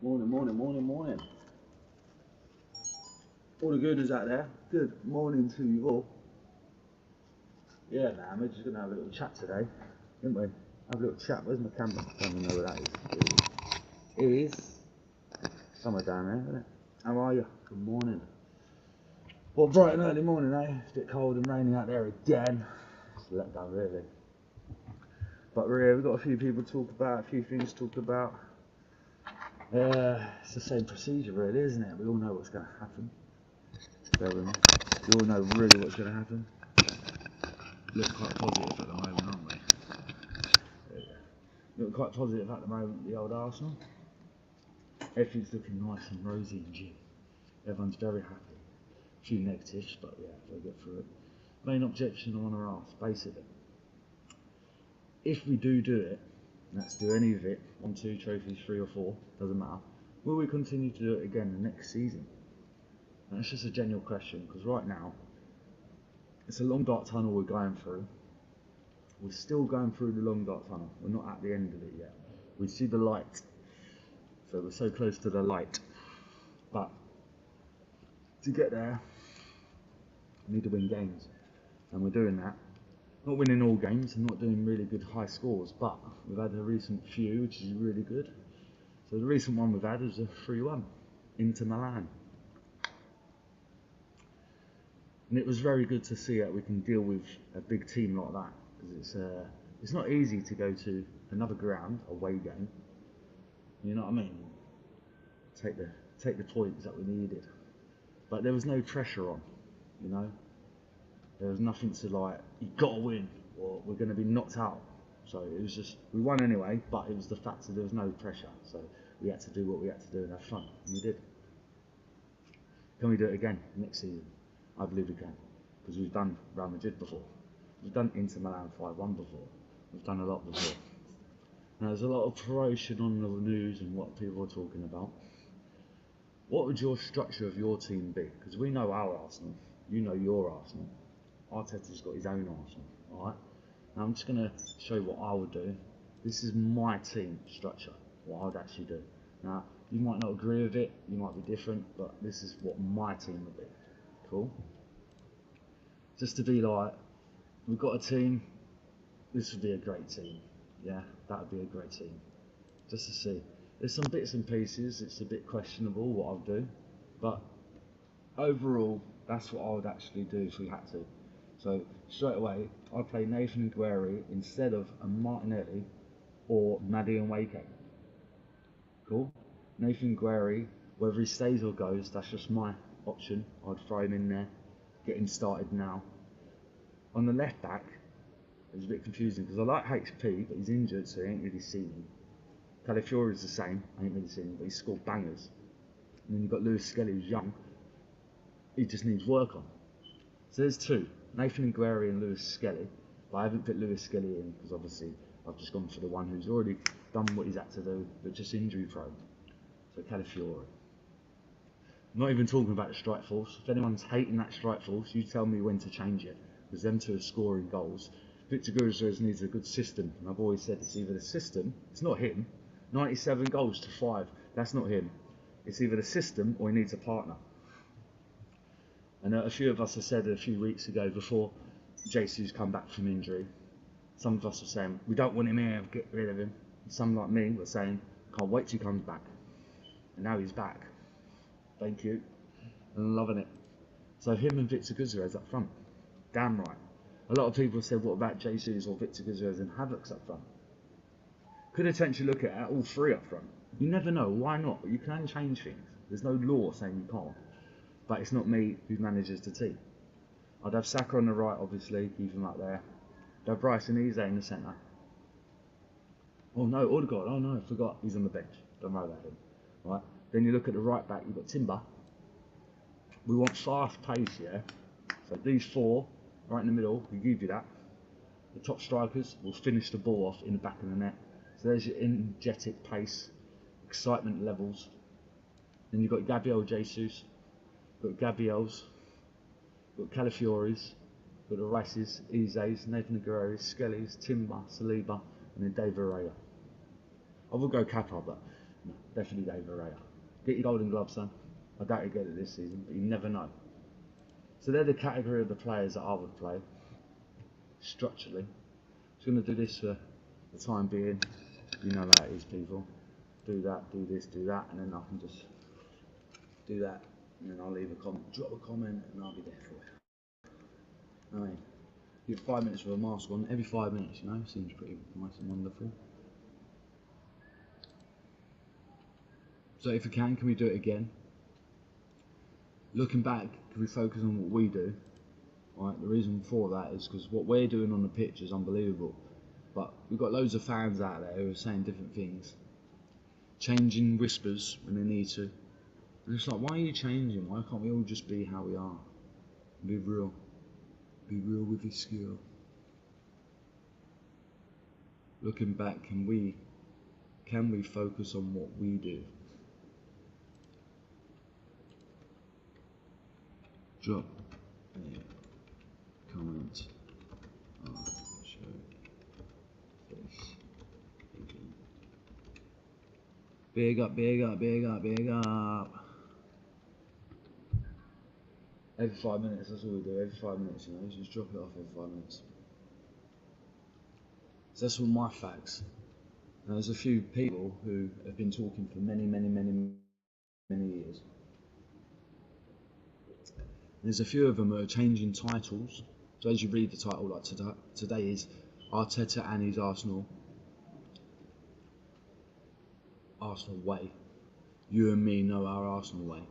Morning, morning, morning, morning. All the gooders out there, good morning to you all. Yeah, man, we're just going to have a little chat today, didn't we? Have a little chat. Where's my camera? I don't even know where that is. It is somewhere down there, isn't it? How are you? Good morning. Well, bright and early morning, eh? It's a bit cold and rainy out there again. It's a letdown, really. But we're here, we've got a few people to talk about, a few things to talk about. It's the same procedure, really, isn't it? We all know what's going to happen. We all know really what's going to happen. Look quite positive at the moment, aren't we? Look quite positive at the moment, the old Arsenal. Everything's looking nice and rosy and gin. Everyone's very happy. A few negatives, but yeah, we'll get through it. Main objection I want to ask, basically. If we do it, let's do any of it, 1, 2 trophies, 3 or 4, doesn't matter, will we continue to do it again the next season? And it's just a general question, because right now, it's a long dark tunnel we're going through. We're still going through the long dark tunnel. We're not at the end of it yet. We see the light. So we're so close to the light. But to get there, we need to win games. And we're doing that. Not winning all games and not doing really good high scores, but we've had a recent few, which is really good. So the recent one we've had is a 3-1 into Milan. And it was very good to see that we can deal with a big team like that, because it's not easy to go to another ground, away game. You know what I mean? Take the points that we needed, but there was no pressure on. You know, there was nothing to like, you gotta win or we're going to be knocked out. So it was just, we won anyway, but it was the fact that there was no pressure. So we had to do what we had to do and have fun, and we did. Can we do it again next season? I believe we can, because we've done Real Madrid before. We've done Inter Milan 5-1 before. We've done a lot before. Now there's a lot of promotion on the news and what people are talking about. What would your structure of your team be? Because we know our Arsenal, you know your Arsenal. Arteta's got his own Arsenal, alright? Now I'm just going to show you what I would do. This is my team structure, what I would actually do. Now, you might not agree with it, you might be different, but this is what my team would be. Cool? Just to be like, we've got a team, this would be a great team. Yeah, that would be a great team. Just to see. There's some bits and pieces, it's a bit questionable what I'll do, but overall, that's what I would actually do if we had to. So, straight away, I'd play Nathan Guerri instead of a Martinelli or Maddie and Wake. Cool? Nathan Guerri, whether he stays or goes, that's just my option. I'd throw him in there, get him started now. On the left back, it was a bit confusing because I like HP, but he's injured, so he ain't really seen him. Calafiori's the same, I ain't really seen him, but he's scored bangers. And then you've got Lewis Skelly, who's young. He just needs work on. So there's two, Nathan Guerri and Lewis Skelly. But I haven't put Lewis Skelly in because obviously I've just gone for the one who's already done what he's had to do, but just injury prone. So Calafiori. I'm not even talking about the strike force. If anyone's hating that strike force, you tell me when to change it, because them two are scoring goals. Victor Gutierrez needs a good system, and I've always said it's either the system, it's not him. 97 goals to 5, that's not him. It's either the system or he needs a partner. And a few of us have said a few weeks ago, before Jesus come back from injury, some of us were saying, we don't want him here, get rid of him. And some like me were saying, can't wait till he comes back. And now he's back. Thank you. And I'm loving it. So him and Victor Gutierrez up front. Damn right. A lot of people said, what about Jesus or Victor Gutierrez and Havertz up front? Could potentially look at all three up front. You never know, why not? You can change things. There's no law saying you can't. But it's not me who manages the team. I'd have Saka on the right, obviously, keep him up there. I'd have Bryson Eze in the centre. Oh no, Odegaard, oh no, I forgot, he's on the bench. Don't worry about him. Right. Then you look at the right back, you've got Timber. We want fast pace, yeah? So these four, right in the middle, we give you that. The top strikers will finish the ball off in the back of the net. So there's your energetic pace, excitement levels. Then you've got Gabriel Jesus, you've got Gabriel's, you've got Calafiori's, you've got the Rices, Eze's, Nathan Guerri's, Skelly's, Timber, Saliba, and then David Raya. I will go Kappa, but No, definitely David Raya. Get your Golden Glove, son. I doubt you get it this season, but you never know. So they're the category of the players that I would play structurally. Just going to do this for the time being. You know how it is, people. Do that, do this, do that, and then I can just do that, and then I'll leave a comment, drop a comment, and I'll be there for it. I mean, you get 5 minutes with a mask on every 5 minutes, you know, seems pretty nice and wonderful. So if we can we do it again? Looking back, can we focus on what we do? Right, the reason for that is because what we're doing on the pitch is unbelievable, but we've got loads of fans out there who are saying different things, changing whispers when they need to, and it's like, why are you changing? Why can't we all just be how we are? Be real with your skill. Looking back, can we focus on what we do? Drop a comment on show this. Big up, big up, big up, big up. Every 5 minutes, that's all we do. Every 5 minutes, you know, just drop it off every 5 minutes. So that's all my facts. Now, there's a few people who have been talking for many years. There's a few of them who are changing titles. So as you read the title, like today is Arteta and his Arsenal way. You and me know our Arsenal way.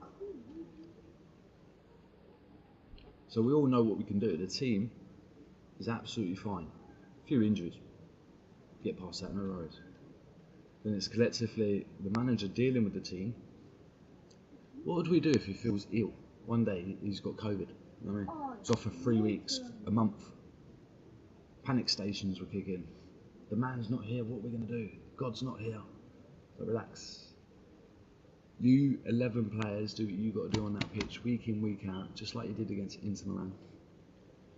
So we all know what we can do. The team is absolutely fine. A few injuries. Get past that, no worries. Then it's collectively the manager dealing with the team. What would we do if he feels ill? One day he's got COVID, you know what I mean? It's off for 3 weeks, a month. Panic stations will kick in. The man's not here, what are we going to do? God's not here. So relax. You 11 players do what you got to do on that pitch, week in, week out, just like you did against Inter Milan.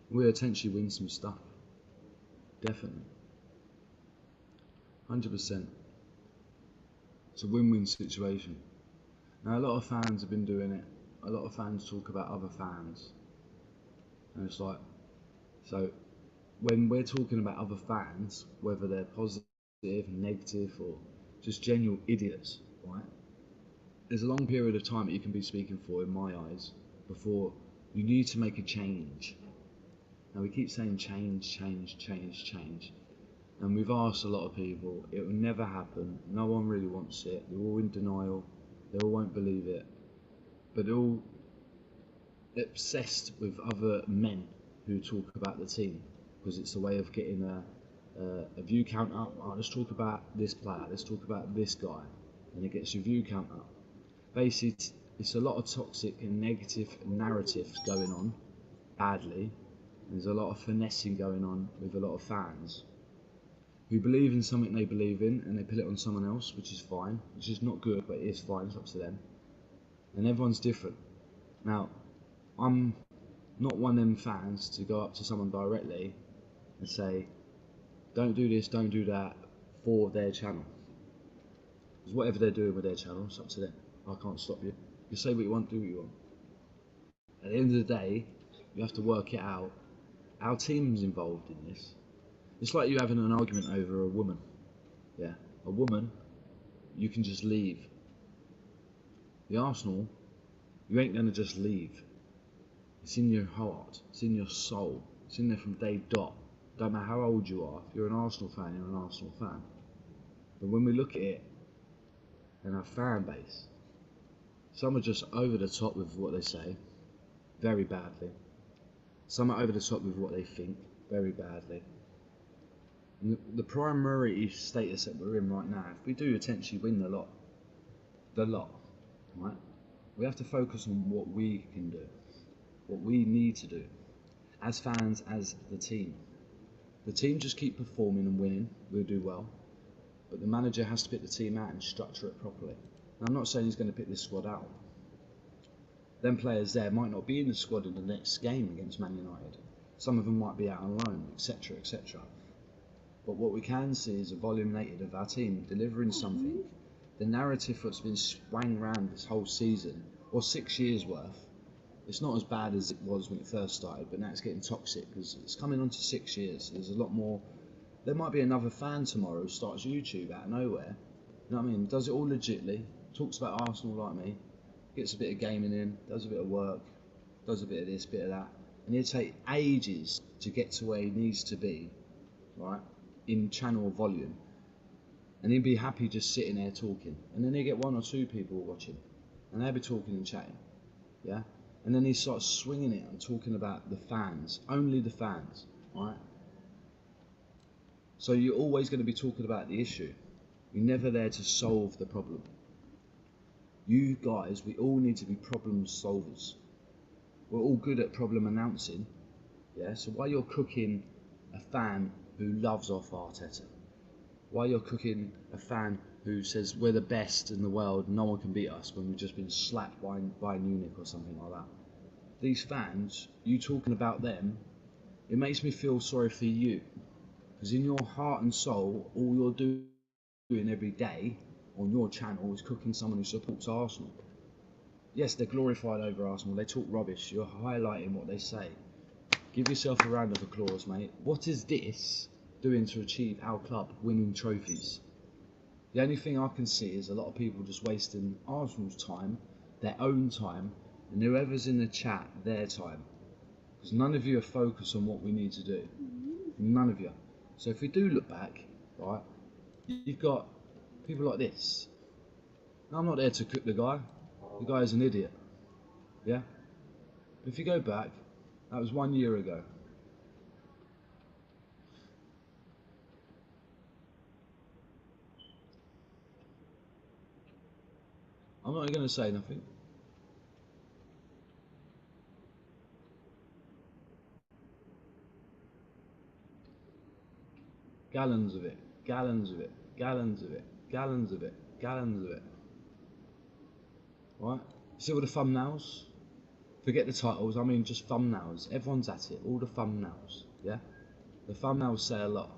We'll potentially win some stuff. Definitely. 100%. It's a win-win situation. Now, a lot of fans have been doing it. A lot of fans talk about other fans. And it's like, so when we're talking about other fans, whether they're positive, negative, or just genuine idiots, right? There's a long period of time that you can be speaking for, in my eyes, before you need to make a change. Now, we keep saying change. And we've asked a lot of people, it will never happen. No one really wants it. They're all in denial. They all won't believe it. But they're all obsessed with other men who talk about the team, because it's a way of getting a view count up. Oh, let's talk about this player, let's talk about this guy, and it gets your view count up. Basically, it's a lot of toxic and negative narratives going on, badly. There's a lot of finessing going on with a lot of fans who believe in something they believe in, and they put it on someone else, which is fine, which is not good, but it is fine, it's up to them. And everyone's different. Now, I'm not one of them fans to go up to someone directly and say, don't do this, don't do that, for their channel. Because whatever they're doing with their channel, it's up to them. I can't stop you. You say what you want, do what you want. At the end of the day, you have to work it out. Our team's involved in this. It's like you having an argument over a woman. Yeah, a woman, you can just leave. The Arsenal, you ain't going to just leave. It's in your heart, it's in your soul, it's in there from day dot. Don't matter how old you are, if you're an Arsenal fan, you're an Arsenal fan. But when we look at it in our fan base, some are just over the top with what they say, very badly. Some are over the top with what they think, very badly. And the primary status that we're in right now, if we do potentially win the lot, right? We have to focus on what we can do, what we need to do, as fans, as the team. The team just keep performing and winning, we'll do well, but the manager has to pick the team out and structure it properly. Now, I'm not saying he's going to pick this squad out. Them players there might not be in the squad in the next game against Man United. Some of them might be out on loan, etc, etc. But what we can see is a volume of our team delivering something the narrative that's been swung around this whole season, or 6 years worth, it's not as bad as it was when it first started, but now it's getting toxic because it's coming on to 6 years. There's a lot more. There might be another fan tomorrow who starts YouTube out of nowhere. You know what I mean? Does it all legitly, talks about Arsenal like me, gets a bit of gaming in, does a bit of work, does a bit of this, bit of that, and he'll take ages to get to where he needs to be, right, in channel volume, and he'll be happy just sitting there talking, and then he'll get 1 or 2 people watching, and they'll be talking and chatting, yeah, and then he starts swinging it and talking about the fans, only the fans, right? So you're always going to be talking about the issue. You're never there to solve the problem. You guys, we all need to be problem solvers. We're all good at problem announcing, yeah? So while you're cooking a fan who loves off Arteta, while you're cooking a fan who says we're the best in the world, no one can beat us when we've just been slapped by Munich or something like that. These fans, you talking about them, it makes me feel sorry for you. Because in your heart and soul, all you're doing every day on your channel is cooking someone who supports Arsenal. Yes, they're glorified over Arsenal, they talk rubbish, you're highlighting what they say. Give yourself a round of applause, mate. What is this doing to achieve our club winning trophies? The only thing I can see is a lot of people just wasting Arsenal's time, their own time, and whoever's in the chat, their time. Because none of you are focused on what we need to do. None of you. So if we do look back, right, you've got people like this. Now, I'm not there to cook the guy. The guy is an idiot. Yeah? If you go back, that was 1 year ago. I'm not going to say nothing. Gallons of it, gallons of it, gallons of it, gallons of it, gallons of it. Right? See all the thumbnails? Forget the titles, I mean just thumbnails. Everyone's at it, all the thumbnails, yeah? The thumbnails say a lot.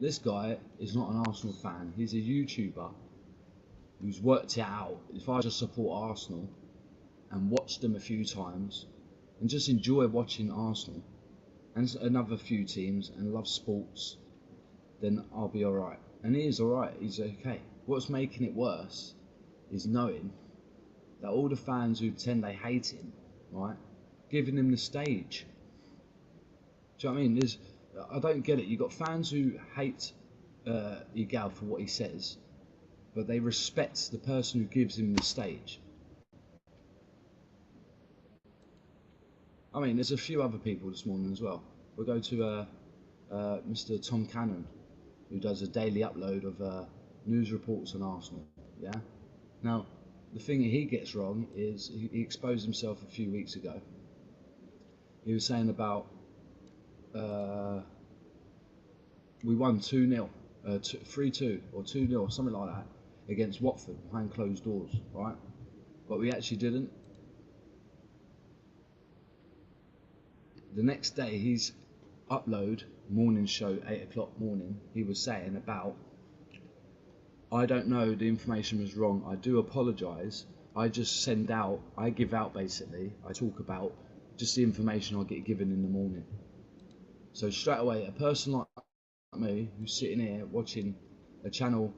This guy is not an Arsenal fan, he's a YouTuber who's worked it out. If I just support Arsenal and watch them a few times and just enjoy watching Arsenal and another few teams and love sports, then I'll be alright. And he is alright, he's okay. What's making it worse is knowing that all the fans who pretend they hate him, right, giving him the stage. Do you know what I mean? I don't get it. You've got fans who hate Igal for what he says, but they respect the person who gives him the stage. I mean, there's a few other people this morning as well. We'll go to Mr. Tom Cannon, who does a daily upload of news reports on Arsenal. Yeah. Now, the thing he gets wrong is he exposed himself a few weeks ago. He was saying about we won 2-0, 3-2 or 2-0, something like that, against Watford behind closed doors, right? But we actually didn't. The next day, he's upload morning show, 8 o'clock morning. He was saying about, I don't know, the information was wrong. I do apologise. I just send out, I give out basically. I talk about just the information I get given in the morning. So straight away, a person like me who's sitting here watching a channel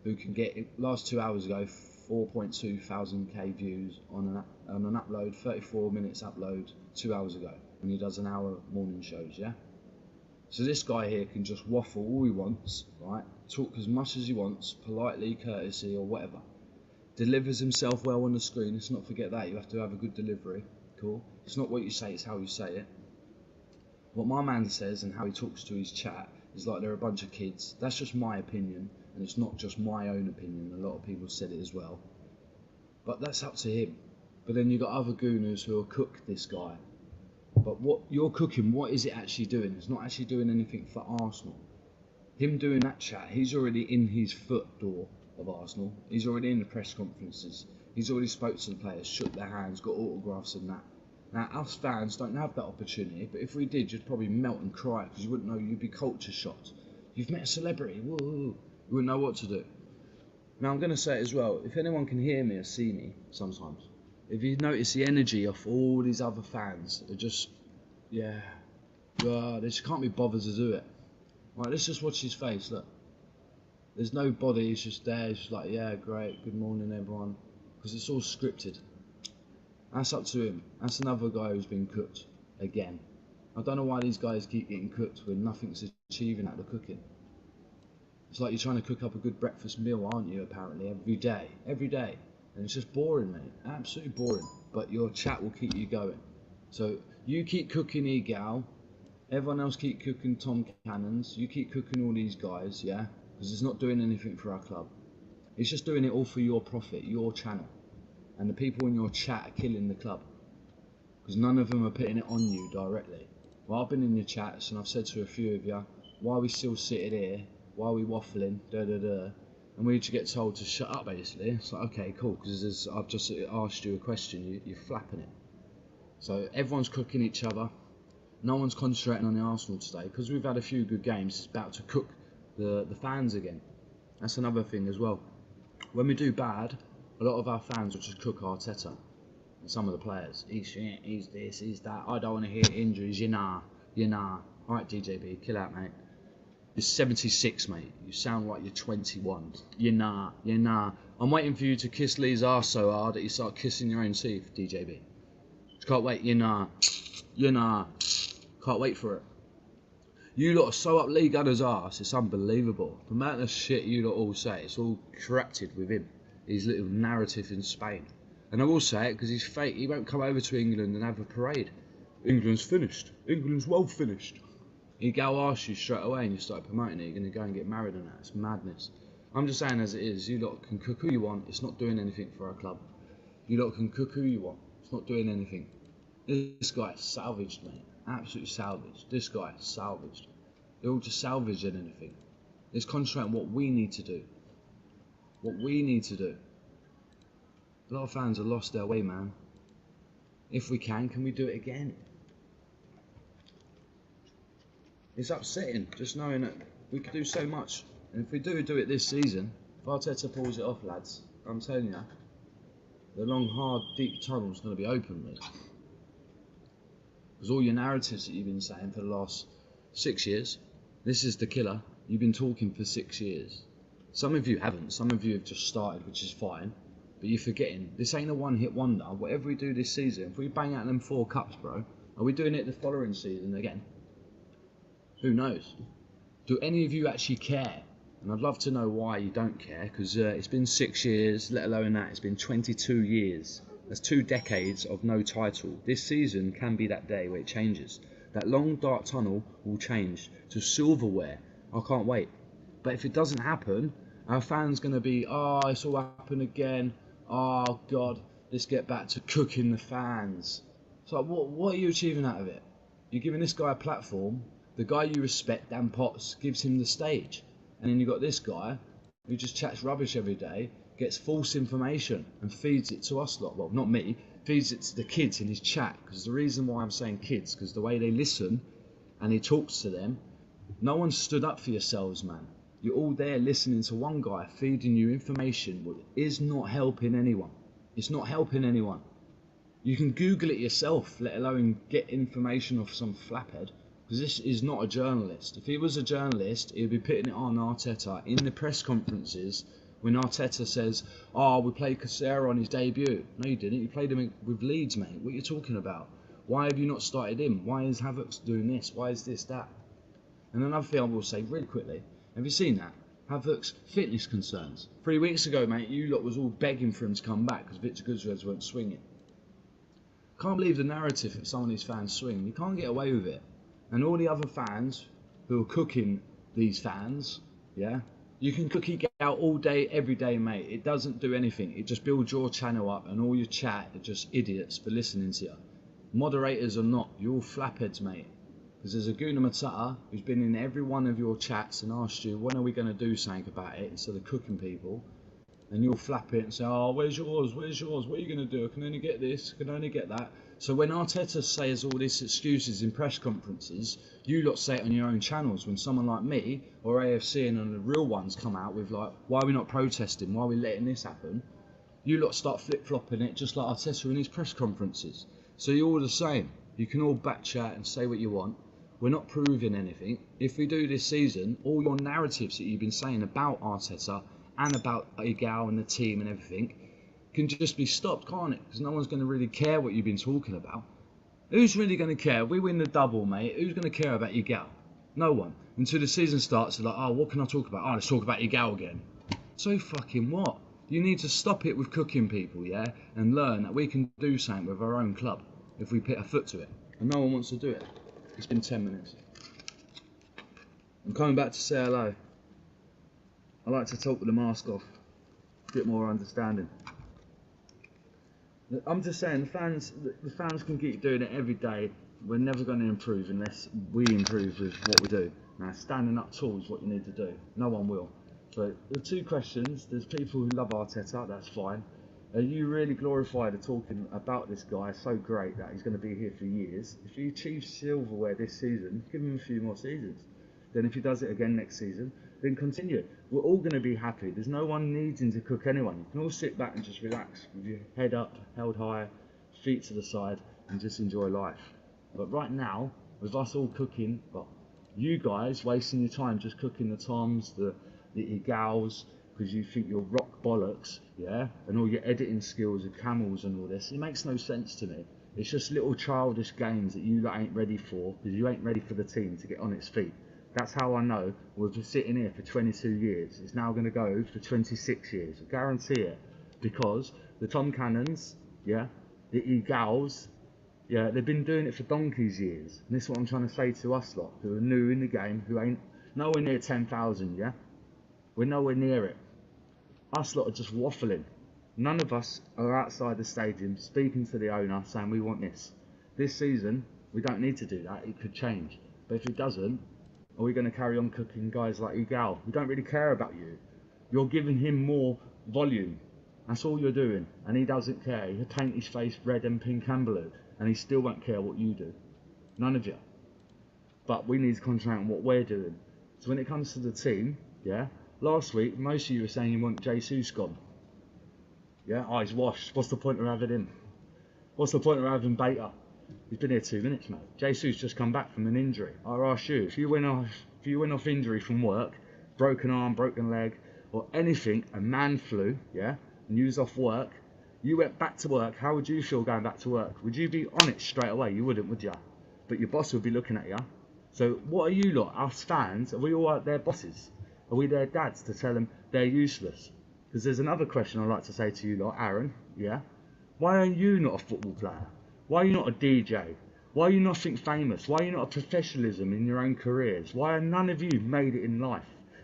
who can get, last 2 hours ago, 4.2 thousand K views on an upload, 34 minutes upload 2 hours ago, when he does an hour morning shows, yeah? So this guy here can just waffle all he wants, right? Talk as much as he wants, politely, courtesy or whatever. Delivers himself well on the screen. Let's not forget that, you have to have a good delivery, cool? It's not what you say, it's how you say it. What my man says and how he talks to his chat is like they're a bunch of kids. That's just my opinion, and it's not just my own opinion. A lot of people said it as well. But that's up to him. But then you've got other gooners who will cook this guy. But what you're cooking, what is it actually doing? It's not actually doing anything for Arsenal. Him doing that chat, he's already in his foot door of Arsenal. He's already in the press conferences. He's already spoke to the players, shook their hands, got autographs and that. Now, us fans don't have that opportunity, but if we did, you'd probably melt and cry because you wouldn't know, you'd be culture shocked. You've met a celebrity, whoa. You wouldn't know what to do. Now I'm going to say it as well, if anyone can hear me or see me sometimes, if you notice the energy of all these other fans, they're just, yeah, they just can't be bothered to do it. Right, let's just watch his face, look. There's no body, he's just there, he's just like, yeah, great, good morning everyone. Because it's all scripted. That's up to him. That's another guy who's been cooked, again. I don't know why these guys keep getting cooked when nothing's achieving out of the cooking. It's like you're trying to cook up a good breakfast meal, aren't you, apparently, every day. Every day. And it's just boring, mate. Absolutely boring. But your chat will keep you going. So, you keep cooking Egal. Everyone else keep cooking Tom Cannons. You keep cooking all these guys, yeah? Because it's not doing anything for our club. It's just doing it all for your profit, your channel. And the people in your chat are killing the club. Because none of them are putting it on you directly. Well, I've been in your chats and I've said to a few of you, why are we still sitting here? Why are we waffling? And we just get told to shut up, basically. It's like, okay, cool, because I've just asked you a question, you're flapping it. So everyone's cooking each other. No one's concentrating on the Arsenal today, because we've had a few good games. It's about to cook the fans again. That's another thing as well. When we do bad, a lot of our fans will just cook Arteta and some of the players. He's shit, he's this, he's that. I don't want to hear injuries. You nah. Alright, DJB, kill out, mate. You're 76, mate. You sound like you're 21. You nah. I'm waiting for you to kiss Lee's arse so hard that you start kissing your own teeth, DJB. Just can't wait. You nah. Can't wait for it. You lot are so up Lee Gunner's arse, it's unbelievable. The amount of shit you lot all say, it's all corrupted with him. His little narrative in Spain. And I will say it because he's fake. He won't come over to England and have a parade. England's finished. England's well finished. He'd go ask you straight away and you start promoting it. You're going to go and get married and that. It's madness. I'm just saying as it is. You lot can cook who you want. It's not doing anything for our club. You lot can cook who you want. It's not doing anything. This guy salvaged, mate. Absolutely salvaged. This guy salvaged. They're all just salvaging anything. Let's concentrate on what we need to do. What we need to do. A lot of fans have lost their way, man. If we can we do it again? It's upsetting just knowing that we could do so much. And if we do it this season, if Arteta pulls it off, lads, I'm telling you, the long, hard, deep tunnel's going to be open, mate. Because all your narratives that you've been saying for the last 6 years, this is the killer, you've been talking for 6 years. Some of you haven't, some of you have just started, which is fine, but you're forgetting, this ain't a one-hit wonder. Whatever we do this season, if we bang out them 4 cups, bro, are we doing it the following season again? Who knows? Do any of you actually care? And I'd love to know why you don't care, because it's been 6 years, let alone that, it's been 22 years. That's 2 decades of no title. This season can be that day where it changes. That long dark tunnel will change to silverware. I can't wait. But if it doesn't happen, our fans going to be, oh, it's all happened again. Oh, God, let's get back to cooking the fans. So what are you achieving out of it? You're giving this guy a platform. The guy you respect, Dan Potts, gives him the stage. And then you've got this guy who just chats rubbish every day, gets false information and feeds it to us lot. Well, not me, feeds it to the kids in his chat. Because the reason why I'm saying kids, because the way they listen and he talks to them, no one stood up for yourselves, man. You're all there listening to one guy feeding you information that is not helping anyone. It's not helping anyone. You can Google it yourself, let alone get information off some flaphead. Because this is not a journalist. If he was a journalist, he'd be putting it on Arteta in the press conferences when Arteta says, oh, we played Casera on his debut. No, you didn't. You played him with Leeds, mate. What are you talking about? Why have you not started him? Why is Havertz doing this? Why is this, that? And another thing I will say really quickly. Have you seen that? Havertz fitness concerns. 3 weeks ago, mate, you lot was all begging for him to come back because Victor Guzrez weren't swinging. Can't believe the narrative that some of these fans swing. You can't get away with it. And all the other fans who are cooking these fans, yeah, you can cookie out all day, every day, mate. It doesn't do anything. It just builds your channel up and all your chat are just idiots for listening to you. Moderators are not. You're all flapheads, mate. Because there's a Guna Matata who's been in every one of your chats and asked you, when are we going to do something about it instead of cooking people? and you'll flap it and say, oh, where's yours, where's yours, what are you going to do, I can only get this, I can only get that. So when Arteta says all these excuses in press conferences, you lot say it on your own channels. When someone like me or AFC and the real ones come out with like, why are we not protesting, why are we letting this happen, you lot start flip-flopping it just like Arteta in his press conferences. So you're all the same. You can all back chat and say what you want. We're not proving anything. If we do this season, all your narratives that you've been saying about Arteta and about Igal and the team and everything can just be stopped, can't it? Because no one's going to really care what you've been talking about. Who's really going to care? We win the double, mate. Who's going to care about Igal? No one. Until the season starts, they're like, oh, what can I talk about? Oh, let's talk about Igal again. So fucking what? You need to stop it with cooking people, yeah? And learn that we can do something with our own club if we put our foot to it. And no one wants to do it. It's been 10 minutes. I'm coming back to say hello. I like to talk with the mask off. A bit more understanding. I'm just saying, the fans can keep doing it every day. We're never going to improve unless we improve with what we do. Now, standing up tall is what you need to do. No one will. So, the two questions. There's people who love Arteta, that's fine. Are you really glorified of talking about this guy so great that he's going to be here for years? If he achieves silverware this season, give him a few more seasons. Then if he does it again next season, then continue. We're all going to be happy. There's no one needing to cook anyone. You can all sit back and just relax with your head up, held high, feet to the side, and just enjoy life. But right now, with us all cooking, well, you guys wasting your time just cooking the Toms, the Igals, because you think you're rock bollocks, yeah? And all your editing skills of camels and all this, it makes no sense to me. It's just little childish games that you ain't ready for, because you ain't ready for the team to get on its feet. That's how I know we've been sitting here for 22 years. It's now going to go for 26 years. I guarantee it. Because the Tom Cannons, yeah, the Egals, yeah, they've been doing it for donkey's years. And this is what I'm trying to say to us lot, who are new in the game, who ain't nowhere near 10,000, yeah? We're nowhere near it. Us lot are just waffling. None of us are outside the stadium speaking to the owner saying we want this. This season, we don't need to do that. It could change. But if it doesn't, are we going to carry on cooking guys like Igal? We don't really care about you. You're giving him more volume. That's all you're doing. And he doesn't care. He'll paint his face red and pink and blue. And he still won't care what you do. None of you. But we need to concentrate on what we're doing. So when it comes to the team, yeah, last week, most of you were saying you want Jesus gone. Yeah, oh, he's washed. What's the point of having him? What's the point of having Beta? He's been here 2 minutes, mate. Jesus just come back from an injury. I ask you, if you went off injury from work, broken arm, broken leg, or anything, a man flu, yeah, and you was off work, you went back to work, how would you feel going back to work? Would you be on it straight away? You wouldn't, would you? But your boss would be looking at you. So what are you lot, us fans, are we all their bosses? Are we their dads to tell them they're useless? Because there's another question I'd like to say to you lot, Aaron, yeah? Why are you not a football player? Why are you not a DJ? Why are you nothing famous? Why are you not a professionalism in your own careers? Why are none of you made it in life?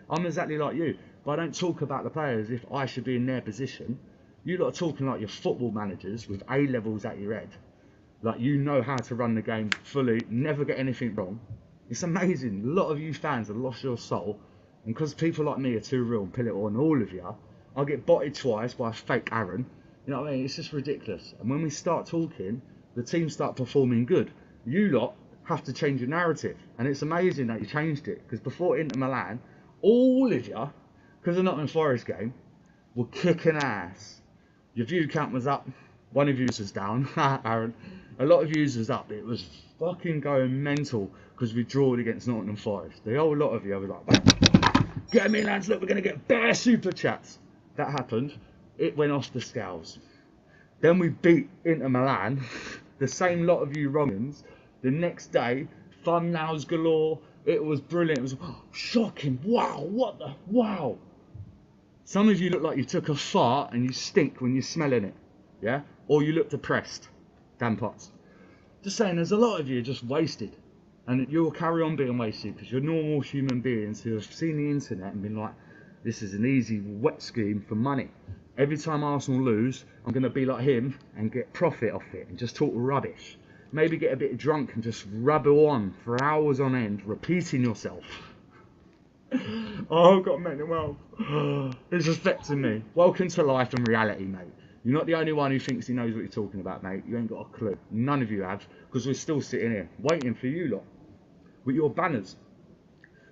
I'm exactly like you, but I don't talk about the players if I should be in their position. You lot are talking like you're football managers with A-levels at your head. Like you know how to run the game fully, never get anything wrong. It's amazing. A lot of you fans have lost your soul. And because people like me are too real and pill it on all of you, I'll get botted twice by a fake Aaron. You know what I mean? It's just ridiculous. And when we start talking, the team start performing good. You lot have to change your narrative. And it's amazing that you changed it. Because before Inter Milan, all of you, because of Nottingham Forest game, were kicking ass. Your view count was up. One of you was down. Aaron. A lot of views was up. It was fucking going mental because we drawed against Nottingham Forest. The whole lot of you were like, get me lads, look, we're going to get bare super chats. That happened. It went off the scales. Then we beat Inter Milan. The same lot of you wrongins. The next day, thumbnails galore. It was brilliant. It was shocking. Wow, what the? Wow. Some of you look like you took a fart and you stink when you're smelling it. Yeah? Or you look depressed. Damn pots. Just saying, there's a lot of you just wasted. And you'll carry on being wasted because you're normal human beings who have seen the internet and been like, this is an easy wet scheme for money. Every time Arsenal lose, I'm going to be like him and get profit off it and just talk rubbish. Maybe get a bit drunk and just rubble on for hours on end, repeating yourself. Oh, I've got mental health. It's affecting me. Welcome to life and reality, mate. You're not the only one who thinks he knows what you're talking about, mate. You ain't got a clue. None of you have, because we're still sitting here waiting for you lot with your banners.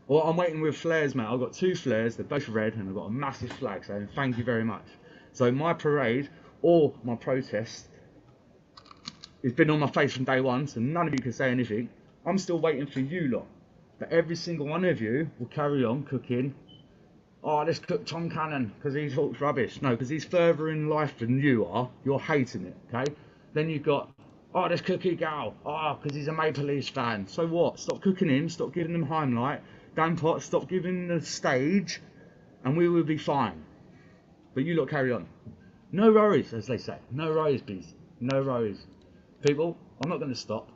Well, I'm waiting with flares, mate. I've got 2 flares. They're both red, and I've got a massive flag saying thank you very much. So my parade or my protest has been on my face from day one, so none of you can say anything. I'm still waiting for you lot. But every single one of you will carry on cooking. Oh, let's cook Tom Cannon because he talks rubbish. No, because he's further in life than you are. You're hating it, okay? Then you've got, oh, let's cook Gal. Oh, because he's a Maple Leafs fan. So what? Stop cooking him. Stop giving him Heimlight. Dan Potts, stop giving him the stage, and we will be fine. But you lot carry on. No worries, as they say. No worries, bees. No worries. People, I'm not going to stop.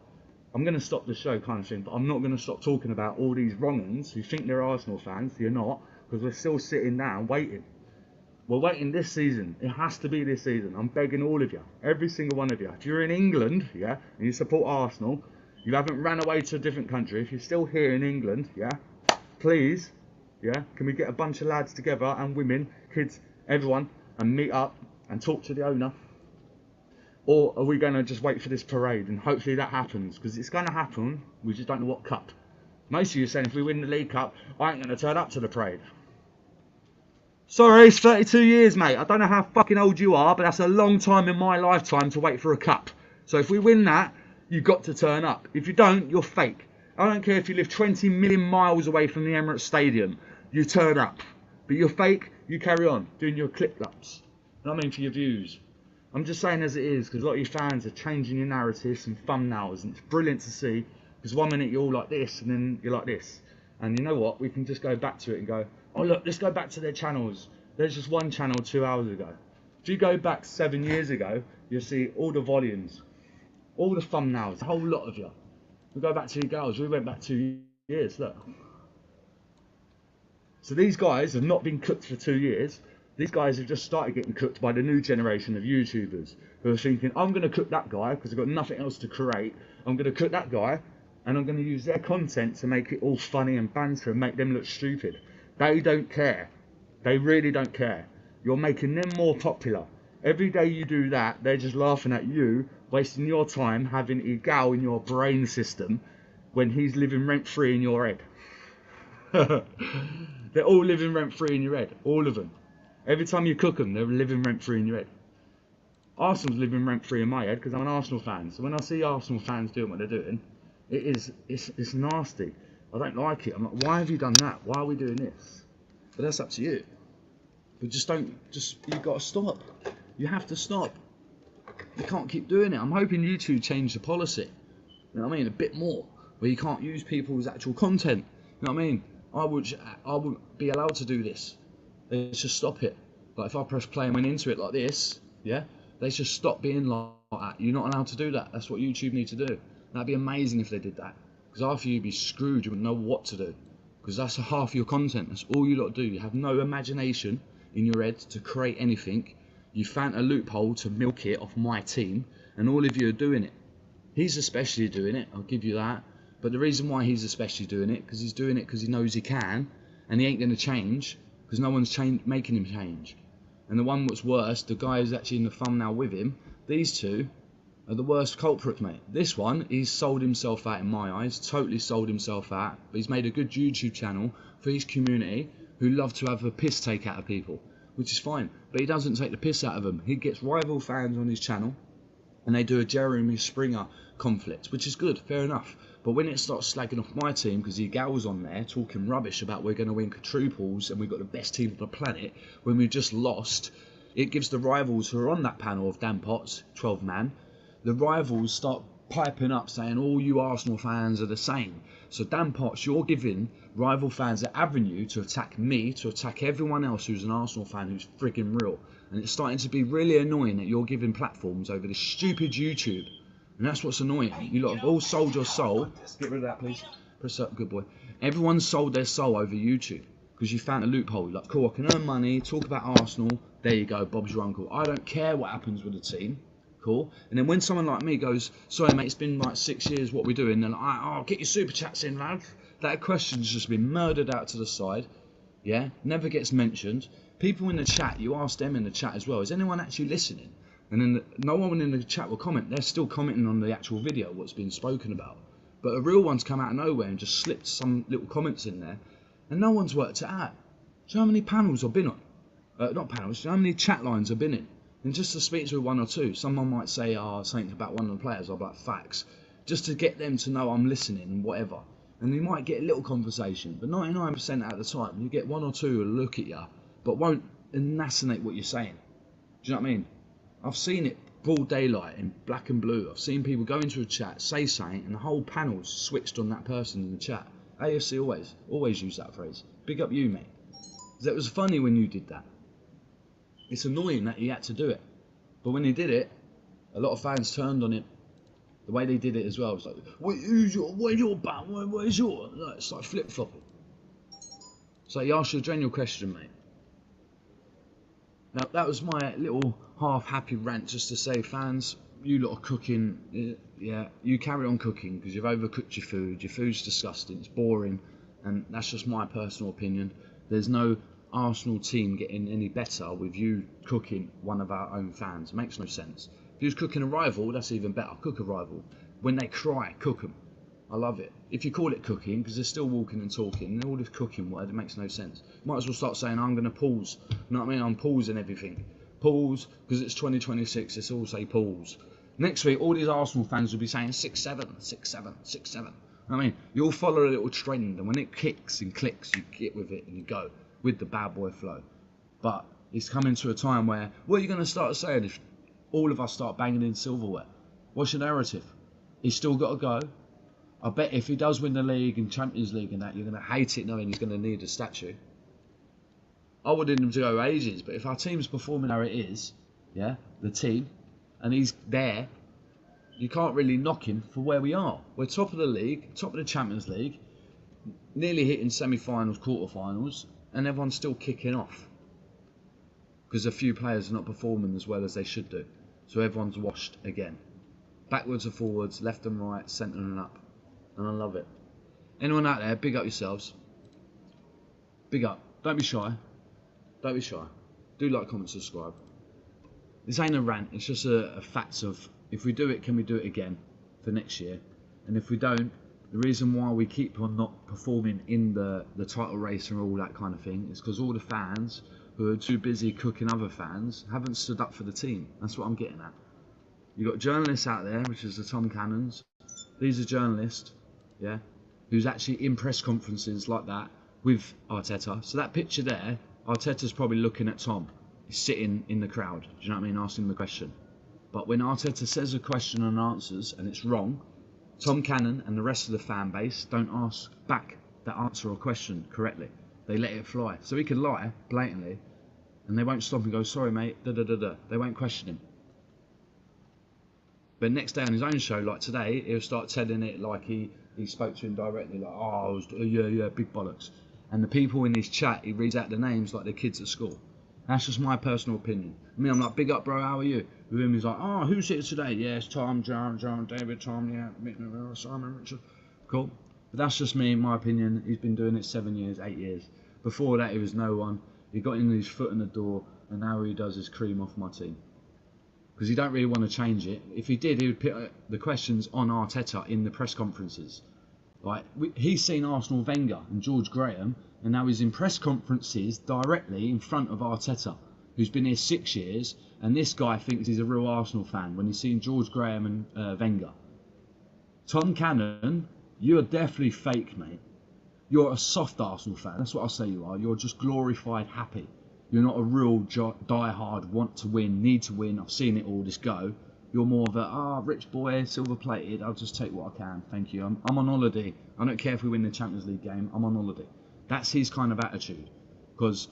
I'm going to stop the show kind of thing, but I'm not going to stop talking about all these wrong-uns who think they're Arsenal fans. You're not, because we're still sitting down waiting. We're waiting this season. It has to be this season. I'm begging all of you, every single one of you. If you're in England, yeah, and you support Arsenal, you haven't ran away to a different country. If you're still here in England, yeah, please, yeah, can we get a bunch of lads together and women, kids, everyone, and meet up and talk to the owner? Or are we going to just wait for this parade and hopefully that happens? Because it's going to happen, we just don't know what cup. Most of you are saying if we win the League Cup, I ain't going to turn up to the parade. Sorry, it's 32 years, mate. I don't know how fucking old you are, but that's a long time in my lifetime to wait for a cup. So if we win that, you've got to turn up. If you don't, you're fake. I don't care if you live 20 million miles away from the Emirates Stadium, you turn up. But you're fake, you carry on doing your clip-ups. You know what I mean, for your views. I'm just saying as it is, because a lot of you fans are changing your narratives and thumbnails, and it's brilliant to see, because one minute you're all like this, and then you're like this. And you know what, we can just go back to it and go, oh look, let's go back to their channels. There's just one channel 2 hours ago. If you go back 7 years ago, you'll see all the volumes, all the thumbnails, a whole lot of you. We go back to your girls, we went back 2 years, look. So these guys have not been cooked for 2 years. These guys have just started getting cooked by the new generation of YouTubers who are thinking, I'm going to cook that guy because I've got nothing else to create. I'm going to cook that guy and I'm going to use their content to make it all funny and banter and make them look stupid. They don't care. They really don't care. You're making them more popular. Every day you do that, they're just laughing at you, wasting your time having Egal in your brain system when he's living rent-free in your head. They're all living rent-free in your head, all of them. Every time you cook them, they're living rent-free in your head. Arsenal's living rent-free in my head because I'm an Arsenal fan. So when I see Arsenal fans doing what they're doing, it's nasty. I don't like it. I'm like, why have you done that? Why are we doing this? But that's up to you. But you've got to stop. You have to stop. You can't keep doing it. I'm hoping YouTube change the policy. You know what I mean? A bit more. Where you can't use people's actual content. You know what I mean? I would be allowed to do this. They just stop it. Like if I press play and went into it like this, yeah, they just stop being like that. You're not allowed to do that. That's what YouTube need to do. That'd be amazing if they did that. Because after you'd be screwed, you wouldn't know what to do. Because that's half your content. That's all you lot do. You have no imagination in your head to create anything. You found a loophole to milk it off my team, and all of you are doing it. He's especially doing it. I'll give you that. But the reason why he's especially doing it, because he's doing it because he knows he can, and he ain't going to change. Because no one's making him change. And the one that's worse, the guy who's actually in the thumbnail with him, these two are the worst culprits, mate. This one, he's sold himself out in my eyes, totally sold himself out, but he's made a good YouTube channel for his community who love to have a piss take out of people, which is fine, but he doesn't take the piss out of them. He gets rival fans on his channel, and they do a Jeremy Springer conflict, which is good, fair enough. But when it starts slagging off my team, because Egal's on there talking rubbish about we're going to win quadruples and we've got the best team on the planet, when we just lost, it gives the rivals who are on that panel of Dan Potts, 12 man, the rivals start piping up saying all you Arsenal fans are the same. So Dan Potts, you're giving rival fans an avenue to attack me, to attack everyone else who's an Arsenal fan who's frigging real. And it's starting to be really annoying that you're giving platforms over this stupid YouTube. And that's what's annoying. You lot have all sold your soul. Get rid of that, please. Press up, good boy. Everyone's sold their soul over YouTube because you found a loophole. Like, cool, I can earn money, talk about Arsenal. There you go, Bob's your uncle. I don't care what happens with the team. Cool. And then when someone like me goes, sorry, mate, it's been like 6 years, what we doing? They're like, oh, get your super chats in, lad. That question's just been murdered out to the side. yeah, never gets mentioned. People in the chat, you ask them in the chat as well, is anyone actually listening? And then no one in the chat will comment. They're still commenting on the actual video, what's been spoken about. But a real one's come out of nowhere and just slipped some little comments in there, and no one's worked it out. Do you know how many panels I've been on? Not panels, do you know how many chat lines I've been in? And just to speak to one or two, someone might say something about one of the players, I'll be like, facts. Just to get them to know I'm listening and whatever. And you might get a little conversation, but 99% out of the time, you get one or two who look at you, but won't enunciate what you're saying. Do you know what I mean? I've seen it broad daylight in black and blue. I've seen people go into a chat, say something, and the whole panel's switched on that person in the chat. AFC always use that phrase. Big up you, mate. That was funny when you did that. It's annoying that he had to do it. But when he did it, a lot of fans turned on him. The way they did it as well, it was like, where's your bat? Where's your? Like, it's like flip-flopping. So you asked your general question, mate. Now, that was my little half-happy rant just to say, fans, you lot are cooking. Yeah, you carry on cooking because you've overcooked your food. Your food's disgusting. It's boring. And that's just my personal opinion. There's no Arsenal team getting any better with you cooking one of our own fans. It makes no sense. If you was cooking a rival, that's even better. Cook a rival. When they cry, cook them. I love it. If you call it cooking, because they're still walking and talking, all this cooking word, it makes no sense. Might as well start saying, I'm going to pause. You know what I mean? I'm pausing everything. Pause, because it's 2026, let's all say pause. Next week, all these Arsenal fans will be saying 6-7, 6-7, 6-7. I mean, you'll follow a little trend, and when it kicks and clicks, you get with it and you go with the bad boy flow. But it's coming to a time where, what are you going to start saying if all of us start banging in silverware? What's your narrative? He's still got to go. I bet if he does win the league and Champions League and that, you're going to hate it knowing he's going to need a statue. I wanted him to go ages, but if our team's performing how it is, yeah, the team, and he's there, you can't really knock him for where we are. We're top of the league, top of the Champions League, nearly hitting semi-finals, quarter-finals, and everyone's still kicking off. Because a few players are not performing as well as they should do. So everyone's washed again. Backwards and forwards, left and right, centre and up. And I love it. Anyone out there, big up yourselves. Big up. Don't be shy. Don't be shy. Do like, comment, subscribe. This ain't a rant, it's just a fact of, if we do it, can we do it again for next year? And if we don't, the reason why we keep on not performing in the title race and all that kind of thing is because all the fans who are too busy cooking other fans haven't stood up for the team. That's what I'm getting at. You've got journalists out there, which is the Tom Cannons. These are journalists, yeah, who's actually in press conferences like that with Arteta. So that picture there, Arteta's probably looking at Tom. He's sitting in the crowd, do you know what I mean, asking the question. But when Arteta says a question and answers and it's wrong, Tom Cannon and the rest of the fan base don't ask back that answer or question correctly. They let it fly. So he can lie blatantly and they won't stop and go, sorry mate, da-da-da-da. They won't question him. But next day on his own show, like today, he'll start telling it like he spoke to him directly, like, oh, I was, yeah, big bollocks. And the people in his chat, he reads out the names like they're kids at school. That's just my personal opinion. I mean, I'm like, big up, bro, how are you? With him, he's like, oh, who's here today? Yes, Tom, John, David, Tom, yeah, Simon, Richard. Cool. But that's just me, my opinion. He's been doing it 7 years, 8 years. Before that, he was no one. He got in his foot in the door, and now all he does is cream off my team. Because he don't really want to change it. If he did, he would put the questions on Arteta in the press conferences. Like, he's seen Arsenal Wenger and George Graham, and now he's in press conferences directly in front of Arteta, who's been here 6 years, and this guy thinks he's a real Arsenal fan when he's seen George Graham and Wenger. Tom Cannon, you're definitely fake, mate. You're a soft Arsenal fan, that's what I'll say you are. You're just glorified happy. You're not a real die-hard, want to win, need to win, I've seen it all, just go. You're more of a, rich boy, silver-plated, I'll just take what I can, thank you. I'm on holiday. I don't care if we win the Champions League game, I'm on holiday. That's his kind of attitude. Because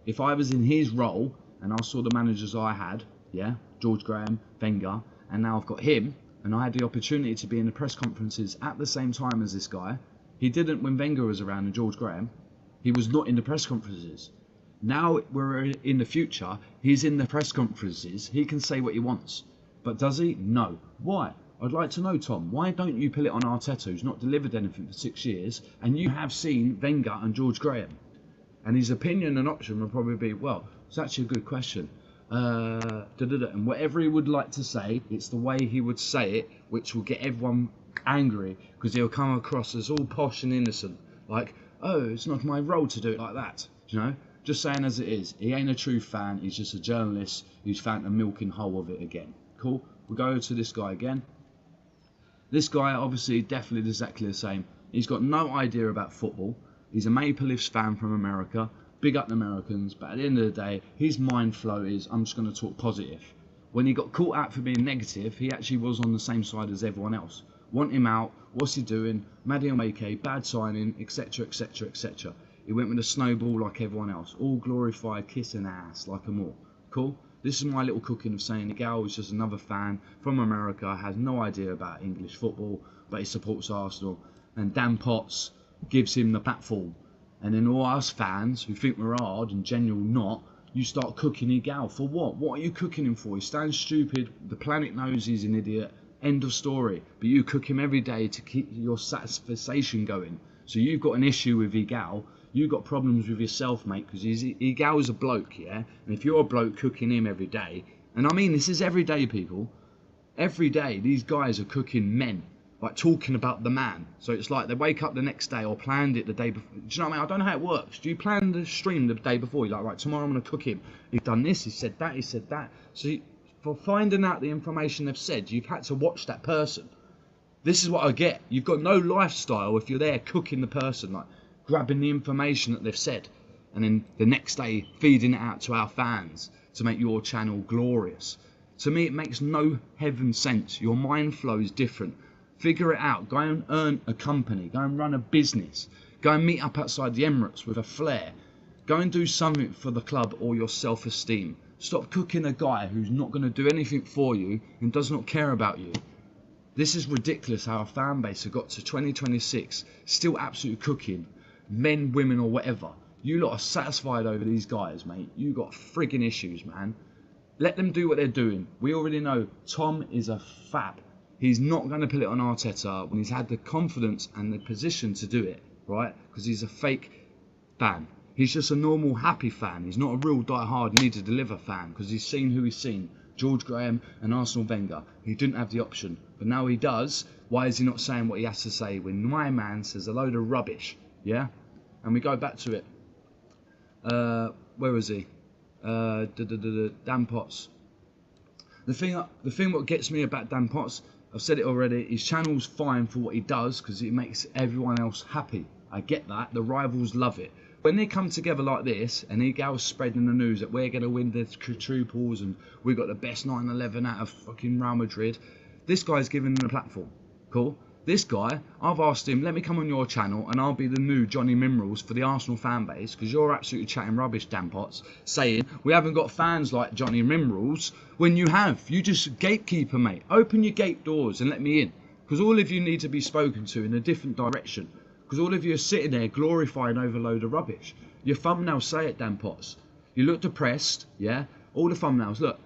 if I was in his role, and I saw the managers I had, yeah, George Graham, Wenger, and now I've got him, and I had the opportunity to be in the press conferences at the same time as this guy. He didn't when Wenger was around and George Graham. He was not in the press conferences. Now we're in the future, he's in the press conferences, he can say what he wants. But does he? No. Why? I'd like to know, Tom, why don't you put it on Arteta, who's not delivered anything for 6 years, and you have seen Wenger and George Graham? And his opinion and option would probably be, well, it's actually a good question. And whatever he would like to say, it's the way he would say it, which will get everyone angry, because he'll come across as all posh and innocent. Like, oh, it's not my role to do it like that. You know? Just saying as it is. He ain't a true fan. He's just a journalist who's found the milking hole of it again. Cool? We'll go to this guy again. This guy, obviously, definitely exactly the same. He's got no idea about football. He's a Maple Leafs fan from America. Big up the Americans. But at the end of the day, his mind flow is, I'm just going to talk positive. When he got caught out for being negative, he actually was on the same side as everyone else. Want him out. What's he doing? Maddie and AK, bad signing, etc, etc, etc. He went with a snowball like everyone else. All glorified kissing ass like them all. Cool? This is my little cooking of saying the gal is just another fan from America, has no idea about English football, but he supports Arsenal. And Dan Potts gives him the platform. And then all us fans who think we're hard and genuine not, you start cooking your gal. For what? What are you cooking him for? He stands stupid. The planet knows he's an idiot. End of story. But you cook him every day to keep your satisfaction going. So you've got an issue with your gal. You've got problems with yourself, mate, because Egal is a bloke, yeah? And if you're a bloke cooking him every day, and I mean, this is every day, people. Every day, these guys are cooking men, like talking about the man. So it's like they wake up the next day or planned it the day before. Do you know what I mean? I don't know how it works. Do you plan the stream the day before? You're like, right, tomorrow I'm going to cook him. He's done this, he said that, he said that. So for finding out the information they've said, you've had to watch that person. This is what I get. You've got no lifestyle if you're there cooking the person, like grabbing the information that they've said, and then the next day feeding it out to our fans to make your channel glorious. To me, it makes no heaven sense. Your mind flow is different. Figure it out. Go and earn a company. Go and run a business. Go and meet up outside the Emirates with a flair. Go and do something for the club or your self-esteem. Stop cooking a guy who's not going to do anything for you and does not care about you. This is ridiculous how our fan base have got to 2026 still absolutely cooking men, women or whatever. You lot are satisfied over these guys, mate. You got frigging issues, man. Let them do what they're doing. We already know Tom is a fab. He's not going to put it on Arteta when he's had the confidence and the position to do it, right? Because he's a fake fan. He's just a normal happy fan. He's not a real die-hard need to deliver fan because he's seen who he's seen. George Graham and Arsenal Wenger. He didn't have the option, but now he does. Why is he not saying what he has to say when my man says a load of rubbish? Yeah, and we go back to it. Where was he? Dan Potts. The thing what gets me about Dan Potts, I've said it already. His channel's fine for what he does because it makes everyone else happy. I get that. The rivals love it. When they come together like this, and Egal's spreading the news that we're going to win the quadruples and we've got the best 9/11 out of fucking Real Madrid, this guy's giving them a platform. Cool? This guy, I've asked him, let me come on your channel and I'll be the new Johnny Minerals for the Arsenal fan base because you're absolutely chatting rubbish, Dan Potts, saying we haven't got fans like Johnny Minerals when you have. You just gatekeeper, mate. Open your gate doors and let me in because all of you need to be spoken to in a different direction. Because all of you are sitting there glorifying over a load of rubbish. Your thumbnails say it, Dan Potts. You look depressed, yeah? All the thumbnails, look.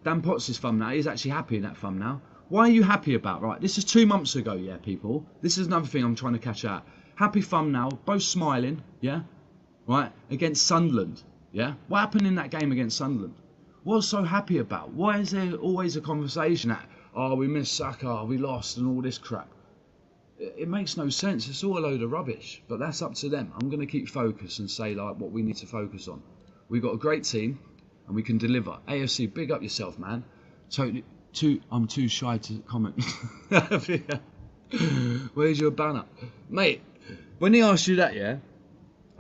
Dan Potts' thumbnail, he's actually happy in that thumbnail. Why are you happy about? Right, this is 2 months ago, yeah, people. This is another thing I'm trying to catch out. Happy thumbnail, both smiling, yeah? Right, against Sunderland, yeah? What happened in that game against Sunderland? What was so happy about? Why is there always a conversation that, oh, we missed Saka, we lost, and all this crap? It makes no sense. It's all a load of rubbish. But that's up to them. I'm going to keep focused and say like what we need to focus on. We've got a great team and we can deliver. AFC, big up yourself, man. I'm too shy to comment. Where's your banner? Mate, when he asked you that, yeah,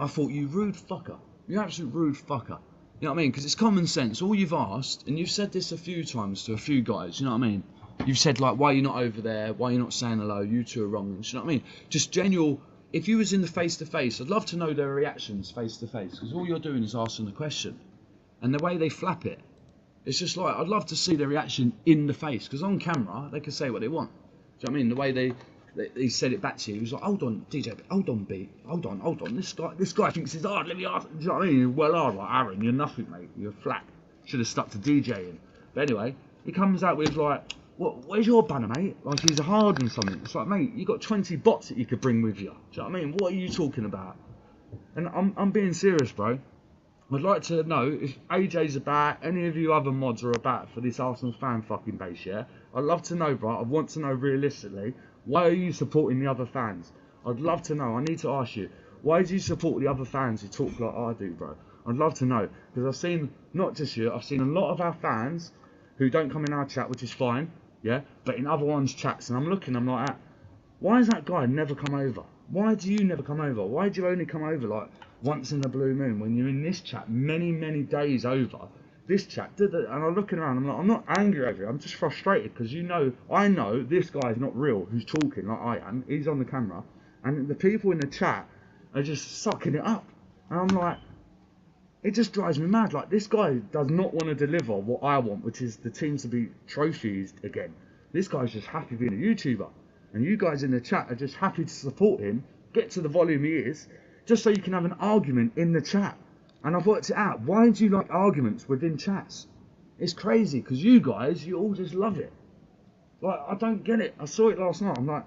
I thought, you rude fucker. You absolute rude fucker. You know what I mean? Because it's common sense. All you've asked, and you've said this a few times to a few guys, you know what I mean? You've said, like, why are you not over there? Why are you not saying hello? You two are wrong. Do you know what I mean? Just general, if you was in the face-to-face, I'd love to know their reactions face-to-face, because all you're doing is asking the question. And the way they flap it, it's just like, I'd love to see their reaction in the face, because on camera, they can say what they want. Do you know what I mean? The way they said it back to you, he was like, hold on, DJ, hold on, B, hold on. This guy thinks he's hard, let me ask. Do you know what I mean? You're well hard, like, Aaron, you're nothing, mate. You're flat. Should have stuck to DJing. But anyway, he comes out with, like, where's your banner, mate? Like he's hard and something. It's like, mate, you got 20 bots that you could bring with you. Do you know what I mean? What are you talking about? And I'm being serious, bro. I'd like to know if AJ's about, any of you other mods are about for this Arsenal fan fucking base, yeah? I'd love to know, bro. I want to know realistically, why are you supporting the other fans? I'd love to know. I need to ask you, why do you support the other fans who talk like I do, bro? I'd love to know, because I've seen, not just you, I've seen a lot of our fans who don't come in our chat, which is fine, yeah? But in other ones' chats, and I'm looking, I'm like, why has that guy never come over? Why do you never come over? Why do you only come over like once in a blue moon when you're in this chat many days over? This chat, and I'm looking around, I'm like, I'm not angry over it, I'm just frustrated because I know this guy's not real who's talking like I am. He's on the camera, and the people in the chat are just sucking it up. And I'm like, it just drives me mad. Like, this guy does not want to deliver what I want, which is the team to be trophies again. This guy's just happy being a YouTuber. And you guys in the chat are just happy to support him, get to the volume he is, just so you can have an argument in the chat. And I've worked it out. Why do you like arguments within chats? It's crazy, because you guys, you all just love it. Like, I don't get it. I saw it last night. I'm like,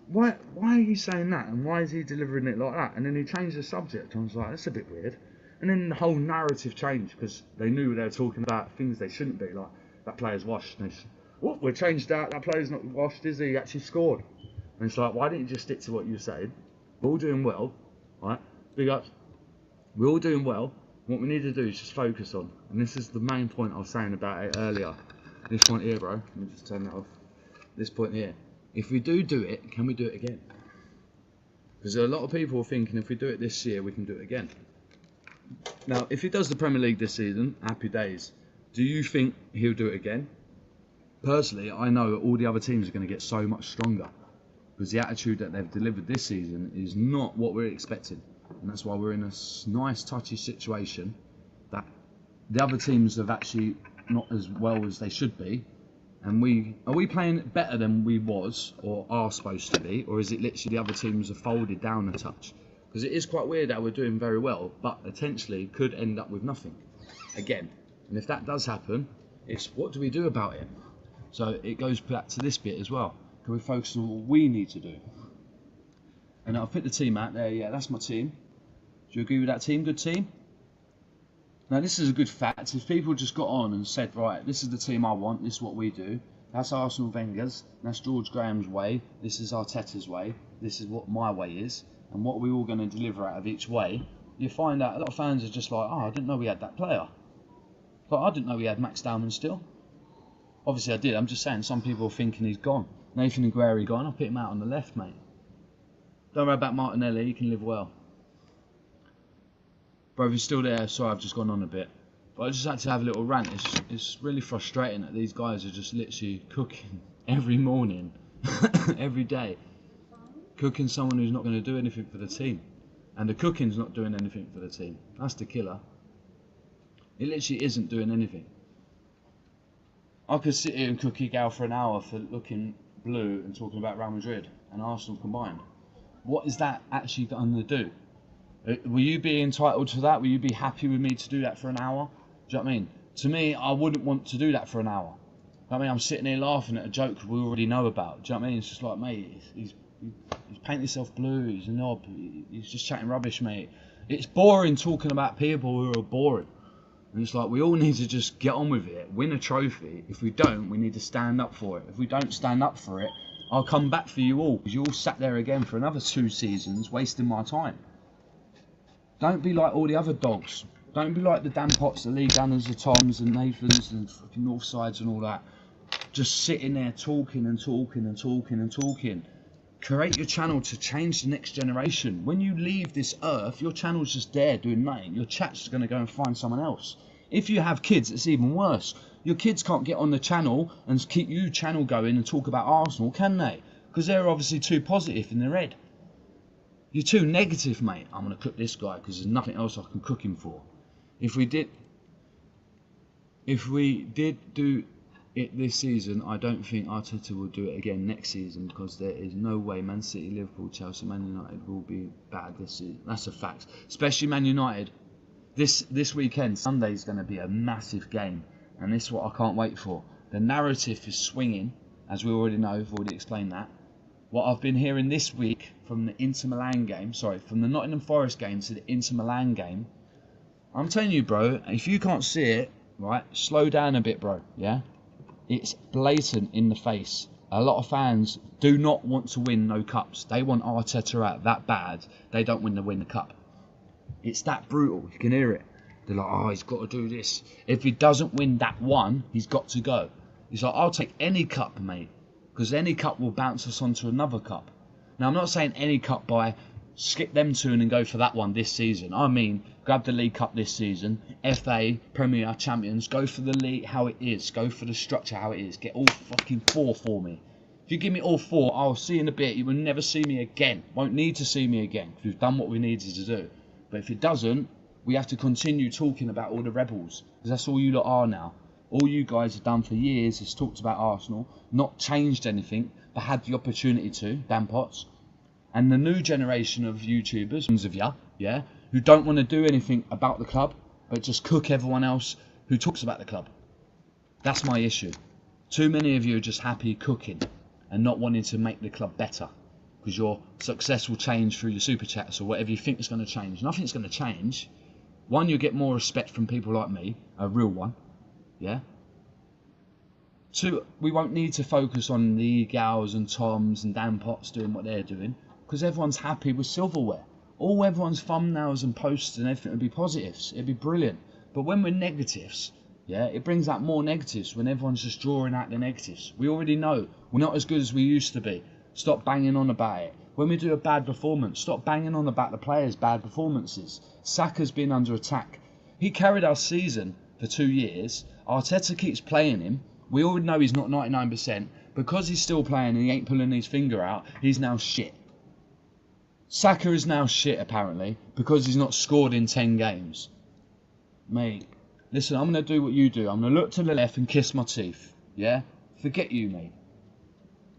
why are you saying that? And why is he delivering it like that? And then he changed the subject. I was like, that's a bit weird. And then the whole narrative changed, because they knew they were talking about things they shouldn't be, like that player's washed. And what, we changed that player's not washed, is he? He actually scored. And it's like, why didn't you just stick to what you said? We're all doing well, right? Big ups. We're all doing well. What we need to do is just focus on, and this is the main point I was saying about it earlier. This point here, bro. Let me just turn that off. This point here. If we do it, can we do it again? Because a lot of people are thinking if we do it this year, we can do it again. Now, if he does the Premier League this season, happy days. Do you think he'll do it again? Personally, I know all the other teams are going to get so much stronger, because the attitude that they've delivered this season is not what we're expecting. And that's why we're in a nice, touchy situation that the other teams have actually not as well as they should be. And are we playing better than we was or are supposed to be, or is it literally the other teams have folded down a touch? Because it is quite weird that we're doing very well, but potentially could end up with nothing again. And if that does happen, it's what do we do about it? So it goes back to this bit as well. Can we focus on what we need to do? And I'll put the team out there. Yeah, that's my team. Do you agree with that team? Good team? Now, this is a good fact. If people just got on and said, right, this is the team I want, this is what we do. That's Arsenal Wenger's. That's George Graham's way. This is Arteta's way. This is what my way is. And what we're all going to deliver out of each way. You find out a lot of fans are just like, oh, I didn't know we had that player. But I didn't know we had Max Dowman still. Obviously I did. I'm just saying some people are thinking he's gone. Nathan Aguero gone. I'll put him out on the left, mate. Don't worry about Martinelli. He can live well. Bro, if he's still there, sorry, I've just gone on a bit. But I just had to have a little rant. It's really frustrating that these guys are just literally cooking every morning, every day. Cooking someone who's not going to do anything for the team. And the cooking's not doing anything for the team. That's the killer. It literally isn't doing anything. I could sit here and cook Egal for an hour for looking blue and talking about Real Madrid and Arsenal combined. What is that actually going to do? Will you be entitled to that? Will you be happy with me to do that for an hour? Do you know what I mean? To me, I wouldn't want to do that for an hour. I mean, I'm sitting here laughing at a joke we already know about. Do you know what I mean? It's just like, mate, he's painting himself blue, he's a knob, he's just chatting rubbish, mate. It's boring talking about people who are boring. And it's like, we all need to just get on with it, win a trophy. If we don't, we need to stand up for it. If we don't stand up for it, I'll come back for you all, because you all sat there again for another 2 seasons, wasting my time. Don't be like all the other dogs. Don't be like the Dan Potts, the Lee Gunners, the Toms, and Nathans, and fucking Northsides and all that. Just sitting there talking and talking and talking and talking. Create your channel to change the next generation. When you leave this earth, your channel's just there doing nothing. Your chat's going to go and find someone else. If you have kids, it's even worse. Your kids can't get on the channel and keep you channel going and talk about Arsenal, can they? Because they're obviously too positive in their head. You're too negative, mate. I'm going to cook this guy because there's nothing else I can cook him for. If we did do it this season, I don't think Arteta will do it again next season, because there is no way Man City, Liverpool, Chelsea, Man United will be bad this season. That's a fact. Especially Man United. This weekend, Sunday, is going to be a massive game, and this is what I can't wait for. The narrative is swinging, as we already know. We've already explained that. what I've been hearing this week from the Inter Milan game, from the Nottingham Forest game to the Inter Milan game, I'm telling you, bro, if you can't see it, right, slow down a bit, bro, yeah? It's blatant in the face. A lot of fans do not want to win no cups. They want Arteta out that bad. They don't win the cup. It's that brutal. You can hear it. They're like, oh, he's got to do this. If he doesn't win that one, he's got to go. He's like, I'll take any cup, mate, because any cup will bounce us onto another cup. Now, I'm not saying any cup by skip them two and then go for that one this season. I mean, grab the League Cup this season, FA, Premier, Champions, go for the league how it is, go for the structure how it is, get all fucking 4 for me. If you give me all 4, I'll see you in a bit, you will never see me again. Won't need to see me again, because we've done what we needed to do. But if it doesn't, we have to continue talking about all the rebels, because that's all you lot are now. All you guys have done for years is talked about Arsenal, not changed anything, but had the opportunity to, damn pots. And the new generation of YouTubers, of ya, yeah, who don't want to do anything about the club, but just cook everyone else who talks about the club. That's my issue. Too many of you are just happy cooking and not wanting to make the club better, because your success will change through your super chats or whatever you think is going to change. Nothing's going to change. One, you'll get more respect from people like me, a real one, yeah. 2, we won't need to focus on the Gals and Toms and Dan Potts doing what they're doing, because everyone's happy with silverware. All everyone's thumbnails and posts and everything would be positives. It'd be brilliant. But when we're negatives, yeah, it brings out more negatives when everyone's just drawing out the negatives. We already know we're not as good as we used to be. Stop banging on about it. When we do a bad performance, stop banging on about the players' bad performances. Saka's been under attack. He carried our season for 2 years. Arteta keeps playing him. We already know he's not 99%. Because he's still playing and he ain't pulling his finger out, he's now shit. Saka is now shit, apparently, because he's not scored in 10 games. Mate, listen, I'm going to do what you do. I'm going to look to the left and kiss my teeth. Yeah? Forget you, mate.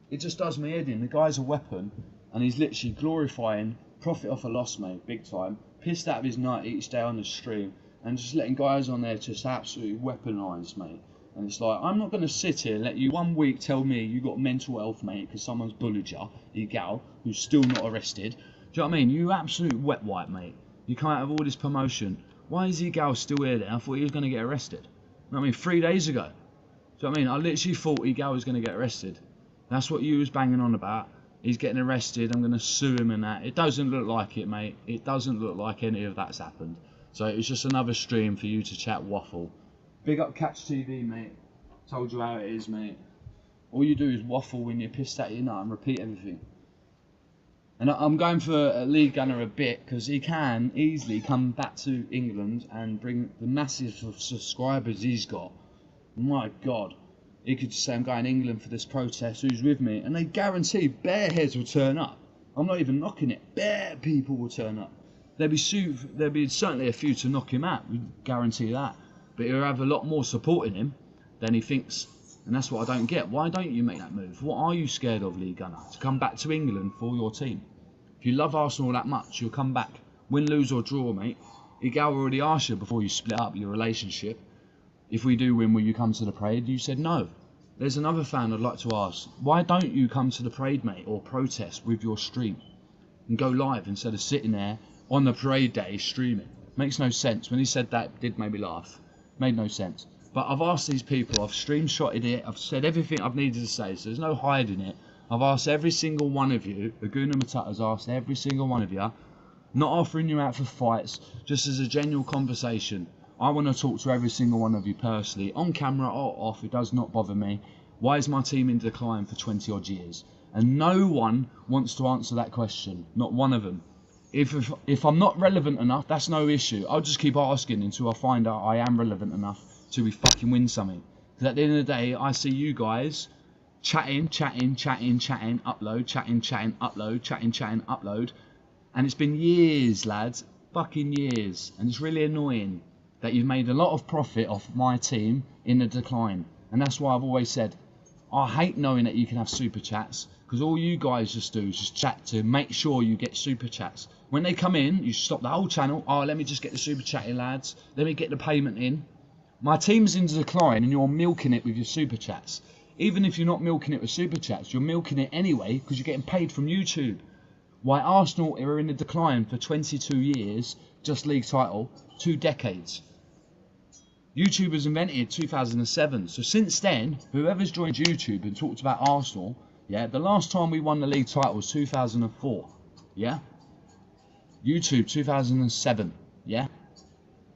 It just does me head in. The guy's a weapon, and he's literally glorifying profit off a loss, mate, big time. Pissed out of his nut each day on the stream, and just letting guys on there just absolutely weaponise, mate. And it's like, I'm not going to sit here and let you 1 week tell me you got mental health, mate, because someone's bullied you gal, who's still not arrested. Do you know what I mean? You absolute wet wipe, mate. You can't have all this promotion. Why is Egal still here then? I thought he was going to get arrested. You know what I mean? 3 days ago. Do you know what I mean? I literally thought Egal was going to get arrested. That's what you was banging on about. He's getting arrested. I'm going to sue him and that. It doesn't look like it, mate. It doesn't look like any of that's happened. So it's just another stream for you to chat waffle. Big up Catch TV, mate. Told you how it is, mate. All you do is waffle when you're pissed at your nut and repeat everything. And I'm going for a league gunner a bit, because he can easily come back to England and bring the massive of subscribers he's got. My God. He could just say, I'm going to England for this protest, who's with me? And they guarantee bare heads will turn up. I'm not even knocking it. Bare people will turn up. There'll be certainly a few to knock him out. We guarantee that. But he'll have a lot more supporting him than he thinks. And that's what I don't get. Why don't you make that move? What are you scared of, league gunner? To come back to England for your team? If you love Arsenal that much, you'll come back. Win, lose or draw, mate. Igal already asked you before you split up your relationship, if we do win, will you come to the parade? You said no. There's another fan I'd like to ask. Why don't you come to the parade, mate, or protest with your stream? And go live instead of sitting there on the parade day streaming. Makes no sense. When he said that, it did make me laugh. Made no sense. But I've asked these people, I've screenshotted it, I've said everything I've needed to say, so there's no hiding it. I've asked every single one of you, Aguna Matata's asked every single one of you, not offering you out for fights, just as a general conversation. I want to talk to every single one of you personally, on camera or off, it does not bother me. Why is my team in decline for 20 odd years? And no one wants to answer that question, not one of them. If I'm not relevant enough, that's no issue. I'll just keep asking until I find out I am relevant enough till we fucking win something. Because at the end of the day, I see you guys chatting, upload, chatting, upload, chatting, upload. And it's been years, lads, fucking years. And it's really annoying that you've made a lot of profit off my team in a decline. And that's why I've always said, I hate knowing that you can have super chats, because all you guys just do is just chat to make sure you get super chats. When they come in, you stop the whole channel. Oh, let me just get the super chat in, lads. Let me get the payment in. My team's in decline and you're milking it with your super chats. Even if you're not milking it with super chats, you're milking it anyway because you're getting paid from YouTube. Why Arsenal are in a decline for 22 years, just league title, 2 decades. YouTube was invented in 2007, so since then, whoever's joined YouTube and talked about Arsenal, yeah, the last time we won the league title was 2004, yeah? YouTube 2007, yeah?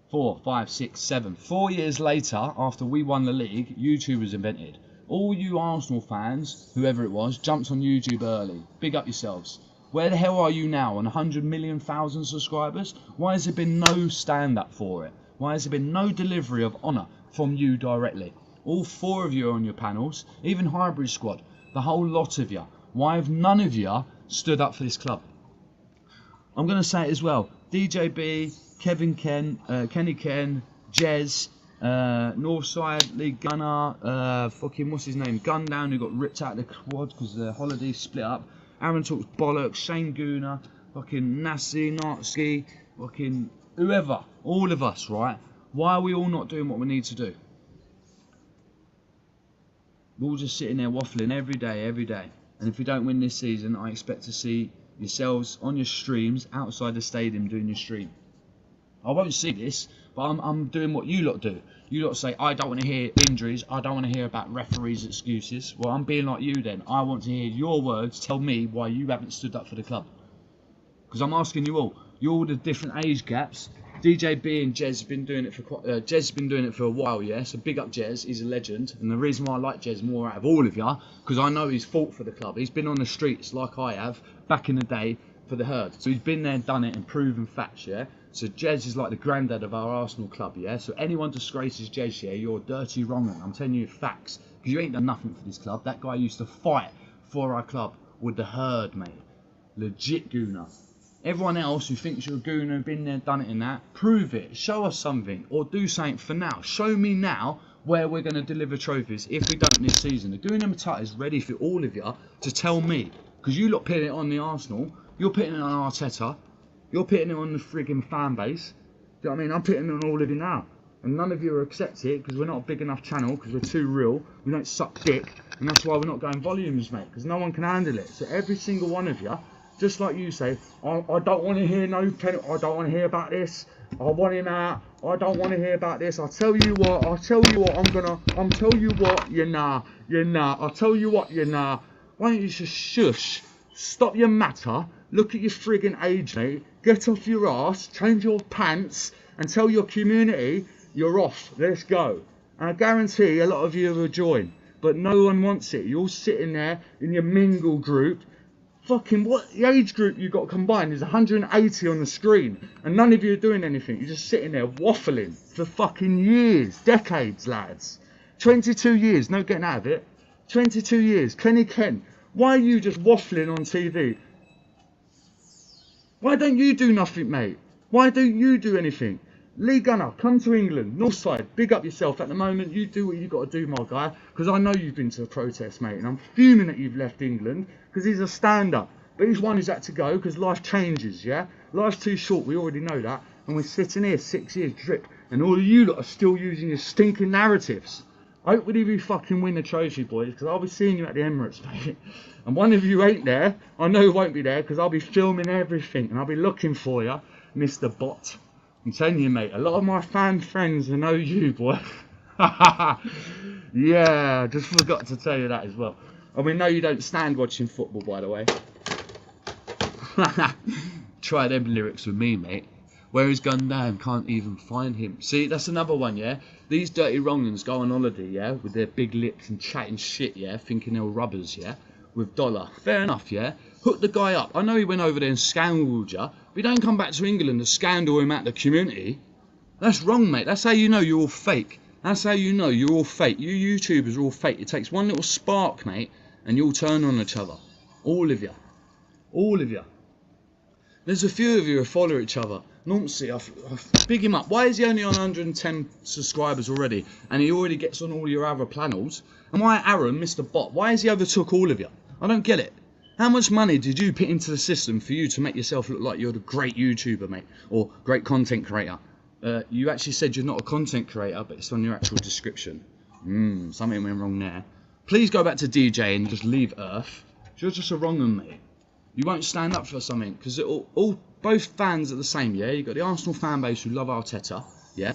4, 5, 6, 7. 4 years later, after we won the league, YouTube was invented. All you Arsenal fans, whoever it was, jumped on YouTube early. Big up yourselves. Where the hell are you now on 100 million thousand subscribers? Why has there been no stand-up for it? Why has there been no delivery of honour from you directly? All 4 of you are on your panels, even Hybrid Squad, the whole lot of you. Why have none of you stood up for this club? I'm going to say it as well. DJB, Kenny Ken, Jez, Northside, League Gunner, fucking what's his name, Gundown, who got ripped out of the quad because the holiday split up. Aaron talks bollocks, Shane Gooner, fucking Nazi, fucking whoever, all of us, right? Why are we all not doing what we need to do? We're all just sitting there waffling every day. And if we don't win this season, I expect to see yourselves on your streams outside the stadium doing your stream. I won't see this, but I'm doing what you lot do. You lot say, I don't want to hear injuries, I don't want to hear about referees' excuses. Well, I'm being like you then. I want to hear your words tell me why you haven't stood up for the club. Because I'm asking you all. You're all the different age gaps. DJ B and Jez have been doing it for Jez's been doing it for a while, yeah. So big up Jez, he's a legend. And the reason why I like Jez more out of all of you, because I know he's fought for the club. He's been on the streets like I have back in the day for the herd. So he's been there and done it and proven facts, yeah. So Jez is like the granddad of our Arsenal club, yeah. So anyone disgraces Jez, yeah, you're dirty wrong. I'm telling you facts, because you ain't done nothing for this club. That guy used to fight for our club with the herd, mate. Legit gooner. Everyone else who thinks you're a gooner, been there, done it in that, prove it. Show us something, or do something for now. Show me now where we're going to deliver trophies if we don't this season. The Gooner Matata is ready for all of you to tell me, because you lot putting it on the Arsenal, you're putting it on Arteta, you're putting it on the frigging fan base. Do you know what I mean? I'm putting it on all of you now. And none of you are accept it because we're not a big enough channel, because we're too real. We don't suck dick. And that's why we're not going volumes, mate, because no one can handle it. So every single one of you, just like you say, I don't want to hear no penalty. I don't want to hear about this. I want him out. I don't want to hear about this. I'll tell you what, I'll tell you what, I'm tell you what, you're nah. I'll tell you what, you're nah. Why don't you just shush? Stop your matter. Look at your friggin' age, mate. Get off your ass, change your pants, and tell your community you're off. Let's go. And I guarantee a lot of you will join, but no one wants it. You're all sitting there in your mingle group. Fucking what the age group you got combined is 180 on the screen, and none of you are doing anything. You're just sitting there waffling for fucking years, decades, lads. 22 years, no getting out of it. 22 years, Kenny Ken. Why are you just waffling on TV? Why don't you do nothing, mate? Why don't you do anything? Lee Gunner, come to England, Northside, big up yourself. At the moment, you do what you got to do, my guy, because I know you've been to a protest, mate, and I'm fuming that you've left England, because he's a stand-up. But he's one who's had to go, because life changes, yeah? Life's too short, we already know that, and we're sitting here 6 years drip, and all of you lot are still using your stinking narratives. Hopefully we fucking win the trophy, boys, because I'll be seeing you at the Emirates, mate. And one of you ain't there, I know won't be there, because I'll be filming everything, and I'll be looking for you, Mr. Bot. I'm telling you, mate, a lot of my fan friends know you, boy. Yeah, just forgot to tell you that as well. I mean, no, you don't stand watching football, by the way. Try them lyrics with me, mate. Where he's gone down, can't even find him. See, that's another one, yeah? These dirty wrong'uns go on holiday, yeah? With their big lips and chatting shit, yeah? Thinking they're rubbers, yeah? With dollar. Fair enough, yeah? Hook the guy up. I know he went over there and scandaled you, but he don't come back to England to scandal him at the community. That's wrong, mate. That's how you know you're all fake. That's how you know you're all fake. You YouTubers are all fake. It takes one little spark, mate, and you all turn on each other. All of you. All of you. There's a few of you who follow each other. Normally, I big him up. Why is he only on 110 subscribers already, and he already gets on all your other panels? And why Aaron, Mr. Bot, why has he overtook all of you? I don't get it. How much money did you put into the system for you to make yourself look like you're the great YouTuber, mate, or great content creator? You actually said you're not a content creator, but it's on your actual description. Something went wrong there. Please go back to DJ and just leave Earth. You're just a wrong one, mate. You won't stand up for something because both fans are the same. Yeah, you got the Arsenal fan base who love Arteta. Yeah.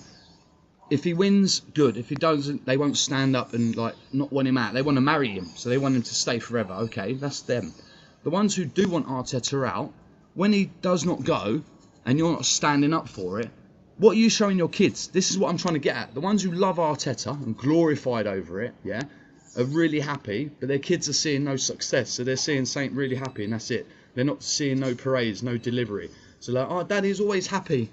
If he wins, good. If he doesn't, they won't stand up and like not want him out. They want to marry him, so they want him to stay forever. Okay, that's them. The ones who do want Arteta out, when he does not go, and you're not standing up for it, what are you showing your kids? This is what I'm trying to get at. The ones who love Arteta and glorified over it, yeah, are really happy, but their kids are seeing no success, so they're seeing Saint really happy, and that's it. They're not seeing no parades, no delivery. So like, oh, Daddy's always happy,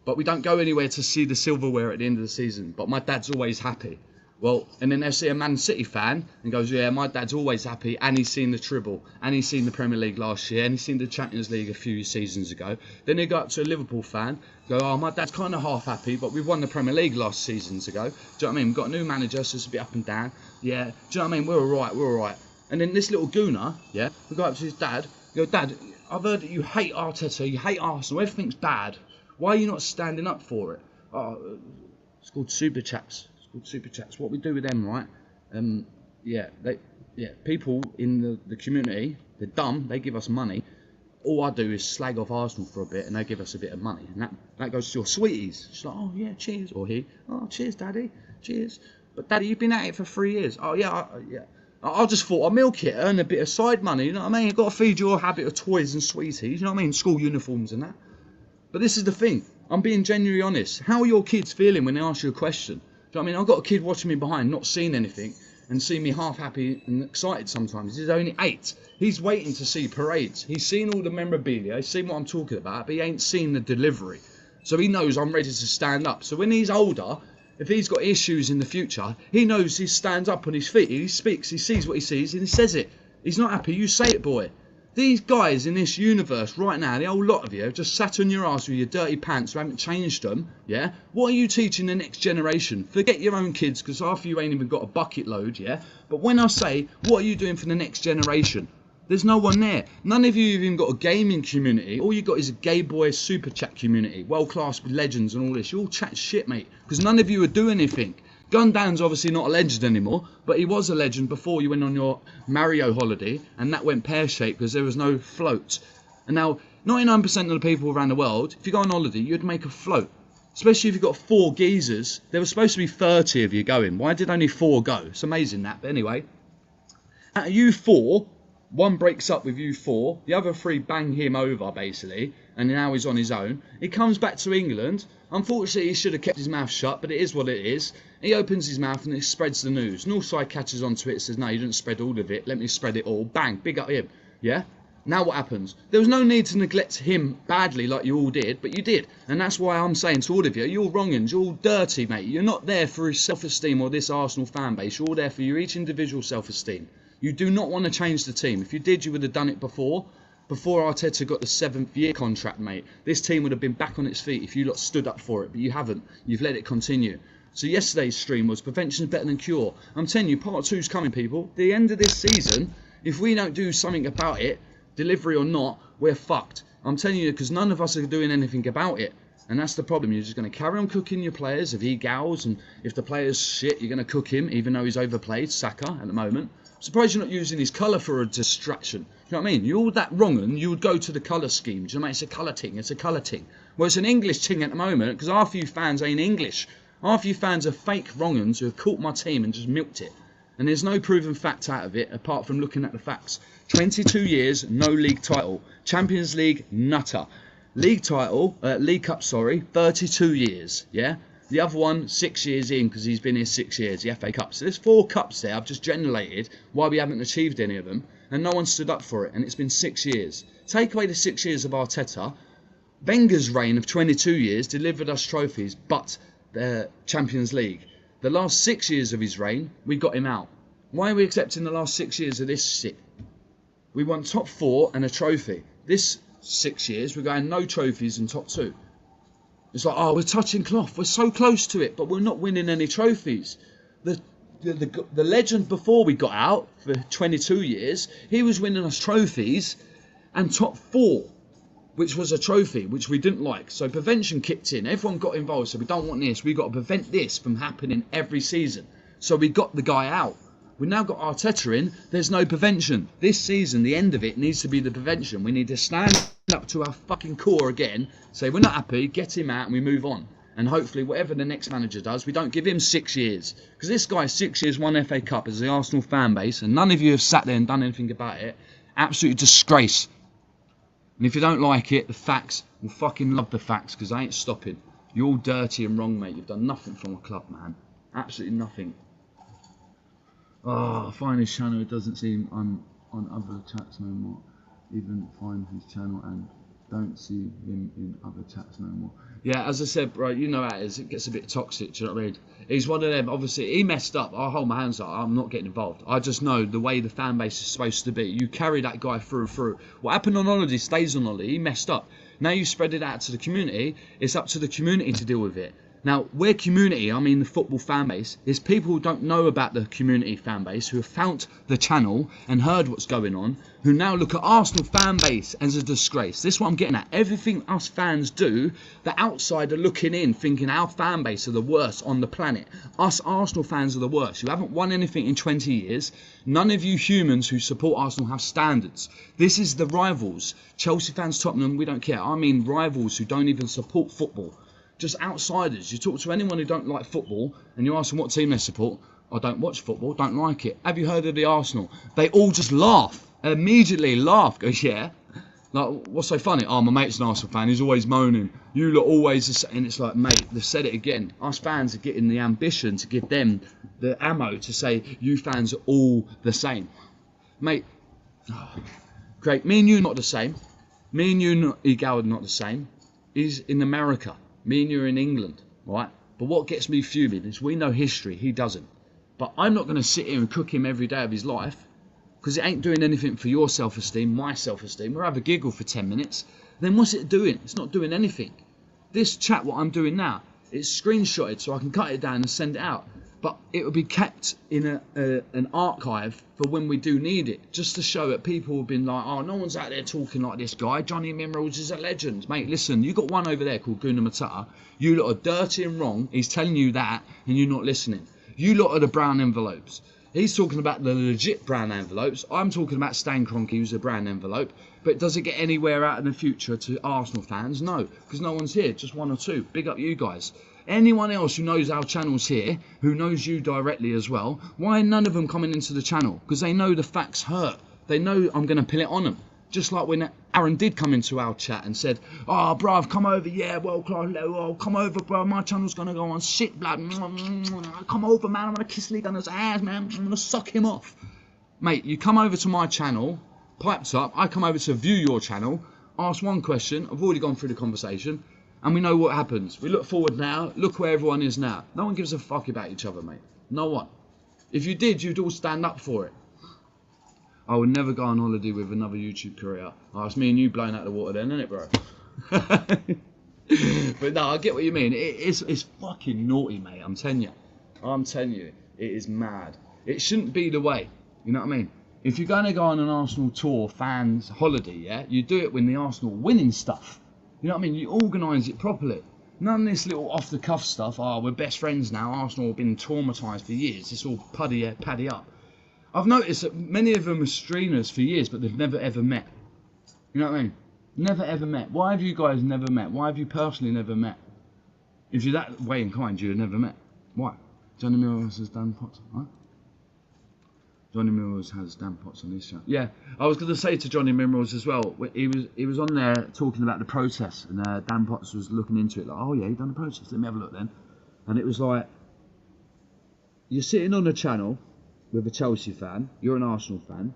but we don't go anywhere to see the silverware at the end of the season. But my dad's always happy. Well, and then they see a Man City fan and goes, yeah, my dad's always happy, and he's seen the treble, and he's seen the Premier League last year, and he's seen the Champions League a few seasons ago. Then they go up to a Liverpool fan, go, oh, my dad's kind of half happy, but we've won the Premier League last seasons ago. Do you know what I mean? We've got a new manager, so it's a bit up and down. Yeah, do you know what I mean? We're all right. And then this little gooner, yeah, we go up to his dad, go, Dad, I've heard that you hate Arteta, you hate Arsenal, everything's bad. Why are you not standing up for it? Oh, it's called Super Chats. Super Chats. What we do with them, right? People in the community, they're dumb. They give us money. All I do is slag off Arsenal for a bit, and they give us a bit of money, and that goes to your sweeties. She's like, oh yeah, cheers, or he, oh cheers, Daddy, cheers. But Daddy, you've been at it for 3 years. Oh yeah, I just thought I'd milk it, earn a bit of side money. You know what I mean? You've got to feed your habit of toys and sweeties. You know what I mean? School uniforms and that. But this is the thing. I'm being genuinely honest. How are your kids feeling when they ask you a question? Do you know what I mean? I've got a kid watching me behind, not seeing anything, and seeing me half happy and excited sometimes. He's only 8. He's waiting to see parades. He's seen all the memorabilia. He's seen what I'm talking about, but he ain't seen the delivery. So he knows I'm ready to stand up. So when he's older, if he's got issues in the future, he knows he stands up on his feet. He speaks, he sees what he sees, and he says it. He's not happy. You say it, boy. These guys in this universe right now, the whole lot of you, have just sat on your ass with your dirty pants who haven't changed them, yeah? What are you teaching the next generation? Forget your own kids, because half of you ain't even got a bucket load, yeah? But when I say, what are you doing for the next generation? There's no one there. None of you have even got a gaming community. All you got is a gay boy super chat community, world-class with legends and all this. You all chat shit, mate, because none of you are doing anything. Gundown's obviously not a legend anymore, but he was a legend before you went on your Mario holiday, and that went pear-shaped because there was no float. And now, 99% of the people around the world, if you go on holiday, you'd make a float. Especially if you've got 4 geezers. There was supposed to be 30 of you going. Why did only 4 go? It's amazing that. But anyway, out of you 4, one breaks up with you 4, the other 3 bang him over, basically, and now he's on his own. He comes back to England. Unfortunately, he should have kept his mouth shut, but it is what it is. He opens his mouth and it spreads the news. Northside catches onto it and says, no, you didn't spread all of it. Let me spread it all. Bang, big up him. Yeah? Now what happens? There was no need to neglect him badly like you all did, but you did. And that's why I'm saying to all of you, you're all wrongins, you're all dirty, mate. You're not there for his self-esteem or this Arsenal fan base. You're all there for your each individual self-esteem. You do not want to change the team. If you did, you would have done it before. Before Arteta got the 7th year contract, mate. This team would have been back on its feet if you lot stood up for it, but you haven't. You've let it continue. So yesterday's stream was prevention is better than cure. I'm telling you, part 2's coming, people. The end of this season, if we don't do something about it, delivery or not, we're fucked. I'm telling you, because none of us are doing anything about it. And that's the problem. You're just going to carry on cooking your players if he gals, and if the player's shit, you're going to cook him, even though he's overplayed, Saka, at the moment. I'm surprised you're not using his colour for a distraction. You know what I mean? You're all that wrong, and you would go to the colour scheme. Do you know what I mean? It's a colour ting. It's a colour ting. Well, it's an English ting at the moment, because half of you fans ain't English. Half of you fans are fake wrong-uns who have caught my team and just milked it. And there's no proven fact out of it, apart from looking at the facts. 22 years, no league title. Champions League, nutter. League title, League Cup, sorry, 32 years, yeah? The other one, 6 years in, because he's been here 6 years, the FA Cup. So there's 4 cups there I've just generated why we haven't achieved any of them, and no one stood up for it, and it's been 6 years. Take away the 6 years of Arteta, Wenger's reign of 22 years delivered us trophies, but the Champions League. The last 6 years of his reign, we got him out. Why are we accepting the last 6 years of this shit? We won top 4 and a trophy. This 6 years, we're going no trophies and top 2. It's like, oh, we're touching cloth. We're so close to it, but we're not winning any trophies. The legend before we got out for 22 years, he was winning us trophies and top 4, which was a trophy, which we didn't like. So prevention kicked in. Everyone got involved. So we don't want this. We got to prevent this from happening every season. So we got the guy out. We've now got Arteta in. There's no prevention. This season, the end of it needs to be the prevention. We need to stand up to our fucking core again, say we're not happy, get him out and we move on. And hopefully whatever the next manager does, we don't give him 6 years. Because this guy, 6 years, won FA Cup as the Arsenal fan base, and none of you have sat there and done anything about it. Absolute disgrace. And if you don't like it, the facts, we'll fucking love the facts, because I ain't stopping. You're all dirty and wrong, mate. You've done nothing from a club, man. Absolutely nothing. Oh, I find his channel, it doesn't seem on other chats no more. Even find his channel and don't see him in other chats no more. Yeah, as I said, bro, you know how it is. It gets a bit toxic, do you know what I mean? He's one of them, obviously, he messed up. I'll hold my hands up. I'm not getting involved. I just know the way the fan base is supposed to be. You carry that guy through and through. What happened on holiday stays on holiday. He messed up. Now you spread it out to the community. It's up to the community to deal with it. Now, we're community, I mean the football fan base, is people who don't know about the community fan base, who have found the channel and heard what's going on, who now look at Arsenal fan base as a disgrace. This is what I'm getting at. Everything us fans do, the outsider looking in, thinking our fan base are the worst on the planet. Us Arsenal fans are the worst. You haven't won anything in 20 years. None of you humans who support Arsenal have standards. This is the rivals. Chelsea fans, Tottenham, we don't care. I mean rivals who don't even support football. Just outsiders. You talk to anyone who don't like football and you ask them what team they support. I don't watch football, don't like it. Have you heard of the Arsenal? They all just laugh. Immediately laugh. Go, yeah. Like, what's so funny? Oh, my mate's an Arsenal fan. He's always moaning. You lot always... And it's like, mate, they've said it again. Us fans are getting the ambition to give them the ammo to say, you fans are all the same. Mate, oh, great. Me and you are not the same. Me and you, Egal, are not the same. He's in America. Me and you are in England, right? But what gets me fuming is we know history, he doesn't. But I'm not going to sit here and cook him every day of his life because it ain't doing anything for your self-esteem, my self-esteem. We'll have a giggle for 10 minutes. Then what's it doing? It's not doing anything. This chat, what I'm doing now, it's screenshotted so I can cut it down and send it out. But it will be kept in an archive for when we do need it, just to show that people have been like, oh, no one's out there talking like this guy. Johnny Minerals is a legend. Mate, listen, you got one over there called Guna Matata. You lot are dirty and wrong. He's telling you that, and you're not listening. You lot are the brown envelopes. He's talking about the legit brown envelopes. I'm talking about Stan Kroenke, who's a brown envelope. But does it get anywhere out in the future to Arsenal fans? No, because no one's here, just one or two. Big up you guys. Anyone else who knows our channel's here, who knows you directly as well, why are none of them coming into the channel? Because they know the facts hurt. They know I'm going to pin it on them. Just like when Aaron did come into our chat and said, oh, bro, I've come over, yeah, well, oh, come over, bro, my channel's going to go on shit, blood. Come over, man, I'm going to kiss Lee Gunner's ass, man. I'm going to suck him off. Mate, you come over to my channel, pipes up, I come over to view your channel, ask one question, I've already gone through the conversation, and we know what happens. We look forward now. Look where everyone is now. No one gives a fuck about each other, mate. No one. If you did, you'd all stand up for it. I would never go on holiday with another YouTube career. Oh, it's me and you blowing out the water then, isn't it, bro? But no, I get what you mean. It's fucking naughty, mate. I'm telling you. I'm telling you. It is mad. It shouldn't be the way. You know what I mean? If you're going to go on an Arsenal tour, fans, holiday, yeah, you do it when the Arsenal winning stuff. You know what I mean? You organise it properly. None of this little off-the-cuff stuff. Oh, we're best friends now. Arsenal have been traumatised for years. It's all paddy up. I've noticed that many of them are streamers for years, but they've never ever met. You know what I mean? Never ever met. Why have you guys never met? Why have you personally never met? If you're that way inclined, you've never met. Why? Johnny Mills has done pots. Huh? Johnny Minerals has Dan Potts on his channel. Yeah, I was going to say to Johnny Minerals as well. He was on there talking about the protest, and Dan Potts was looking into it like, oh yeah, he done the protest. Let me have a look then. And it was like, you're sitting on a channel with a Chelsea fan. You're an Arsenal fan.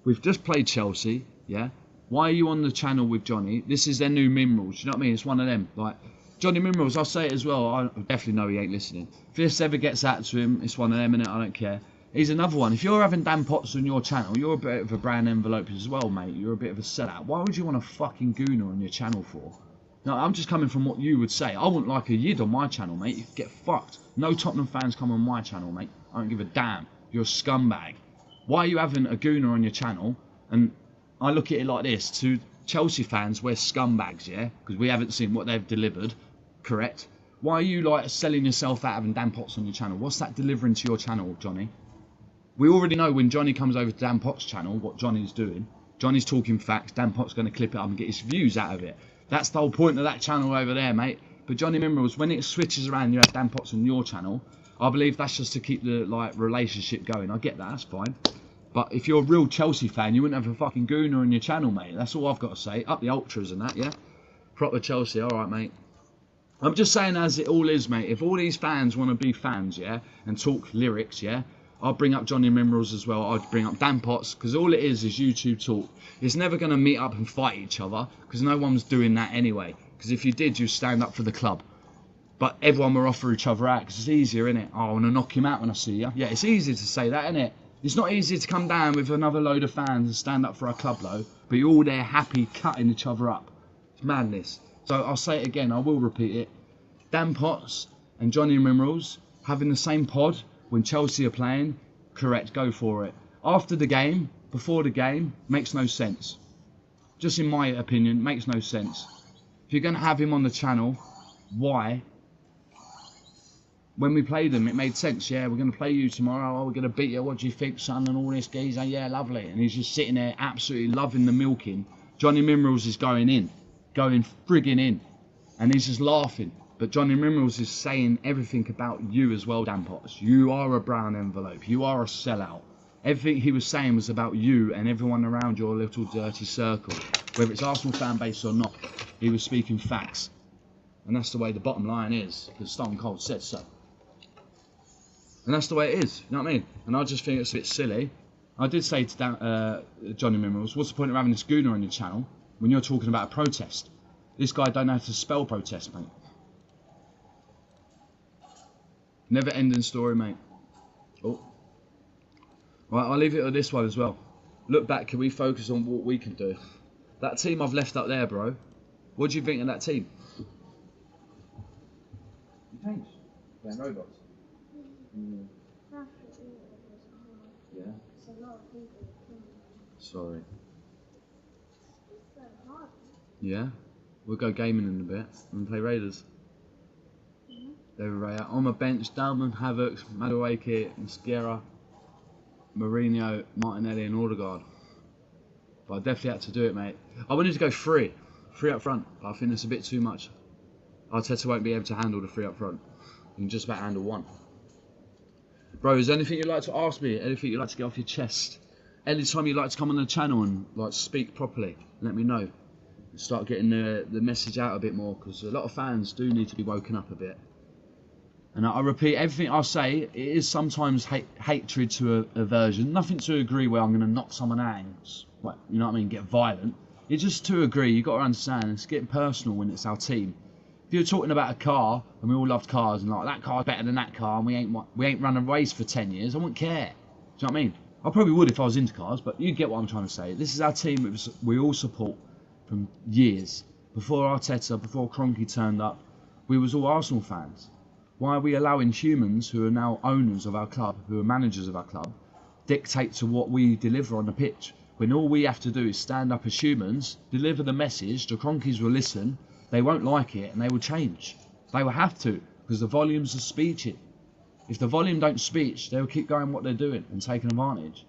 We've just played Chelsea. Yeah. Why are you on the channel with Johnny? This is their new Minerals. You know what I mean? It's one of them. Like Johnny Minerals. I'll say it as well. I definitely know he ain't listening. If this ever gets out to him, it's one of them, innit? I don't care. He's another one. If you're having Dan Potts on your channel, you're a bit of a brown envelope as well, mate. You're a bit of a sellout. Why would you want a fucking gooner on your channel for? No, I'm just coming from what you would say. I wouldn't like a yid on my channel, mate. You get fucked. No Tottenham fans come on my channel, mate. I don't give a damn. You're a scumbag. Why are you having a gooner on your channel? And I look at it like this. To Chelsea fans, we're scumbags, yeah? Because we haven't seen what they've delivered. Correct? Why are you like selling yourself out having Dan Potts on your channel? What's that delivering to your channel, Johnny? We already know when Johnny comes over to Dan Potts' channel what Johnny's doing. Johnny's talking facts, Dan Potts going to clip it up and get his views out of it. That's the whole point of that channel over there, mate. But Johnny Minerals, when it switches around, you have Dan Potts on your channel, I believe that's just to keep the relationship going. I get that, that's fine. But if you're a real Chelsea fan, you wouldn't have a fucking gooner on your channel, mate. That's all I've got to say. Up the ultras and that, yeah? Proper Chelsea, alright, mate. I'm just saying as it all is, mate. If all these fans want to be fans, yeah, and talk lyrics, yeah, I'll bring up Johnny Minerals as well. I'd bring up Dan Potts, because all it is YouTube talk. It's never going to meet up and fight each other, because no one's doing that anyway. Because if you did, you'd stand up for the club. But everyone will offer each other out, because it's easier, innit? Oh, I want to knock him out when I see you. Yeah, it's easy to say that, innit? It's not easy to come down with another load of fans and stand up for our club, though. But you're all there happy, cutting each other up. It's madness. So I'll say it again, I will repeat it. Dan Potts and Johnny Minerals having the same pod when Chelsea are playing, correct, go for it. After the game, before the game, makes no sense. Just in my opinion, makes no sense. If you're going to have him on the channel, why? When we played them, it made sense. Yeah, we're going to play you tomorrow. Oh, we're going to beat you. What do you think, son? And all this geezer. Yeah, lovely. And he's just sitting there absolutely loving the milking. Johnny Minerals is going in. Going frigging in. And he's just laughing. But Johnny Minerals is saying everything about you as well, Dan Potts. You are a brown envelope. You are a sellout. Everything he was saying was about you and everyone around your little dirty circle. Whether it's Arsenal fan base or not, he was speaking facts. And that's the way the bottom line is. Because Stone Cold said so. And that's the way it is, you know what I mean? And I just think it's a bit silly. I did say to Johnny Minerals, what's the point of having this gooner on your channel when you're talking about a protest? This guy don't know how to spell protest, mate. Never ending story, mate. Oh. Right, I'll leave it at this one as well. Look back, can we focus on what we can do? That team I've left up there, bro. What do you think of that team? You changed? Playing robots? Yeah. Sorry. Yeah. We'll go gaming in a bit and play Raiders. They're right on my bench. Dalman, Havertz, Madueke, Mascara, Mourinho, Martinelli, and Odegaard. But I definitely had to do it, mate. I wanted to go three up front, but I think it's a bit too much. Arteta won't be able to handle the three up front. You can just about handle one. Bro, is there anything you'd like to ask me? Anything you'd like to get off your chest? Anytime you'd like to come on the channel and speak properly, let me know. Start getting the message out a bit more, because a lot of fans do need to be woken up a bit. And I repeat, everything I say, it is sometimes hatred to aversion. Nothing to agree where I'm going to knock someone out and, you know what I mean, get violent. It's just to agree. You've got to understand, it's getting personal when it's our team. If you're talking about a car, and we all loved cars, and that car's better than that car, and we ain't run a race for 10 years, I wouldn't care. Do you know what I mean? I probably would if I was into cars, but you get what I'm trying to say. This is our team we all support from years. Before Arteta, before Kroenke turned up, we was all Arsenal fans. Why are we allowing humans who are now owners of our club, who are managers of our club, dictate to what we deliver on the pitch? When all we have to do is stand up as humans, deliver the message, the Kroenkes will listen, they won't like it, and they will change. They will have to, because the volumes are speeching. If the volume don't speech, they'll keep going what they're doing and taking advantage.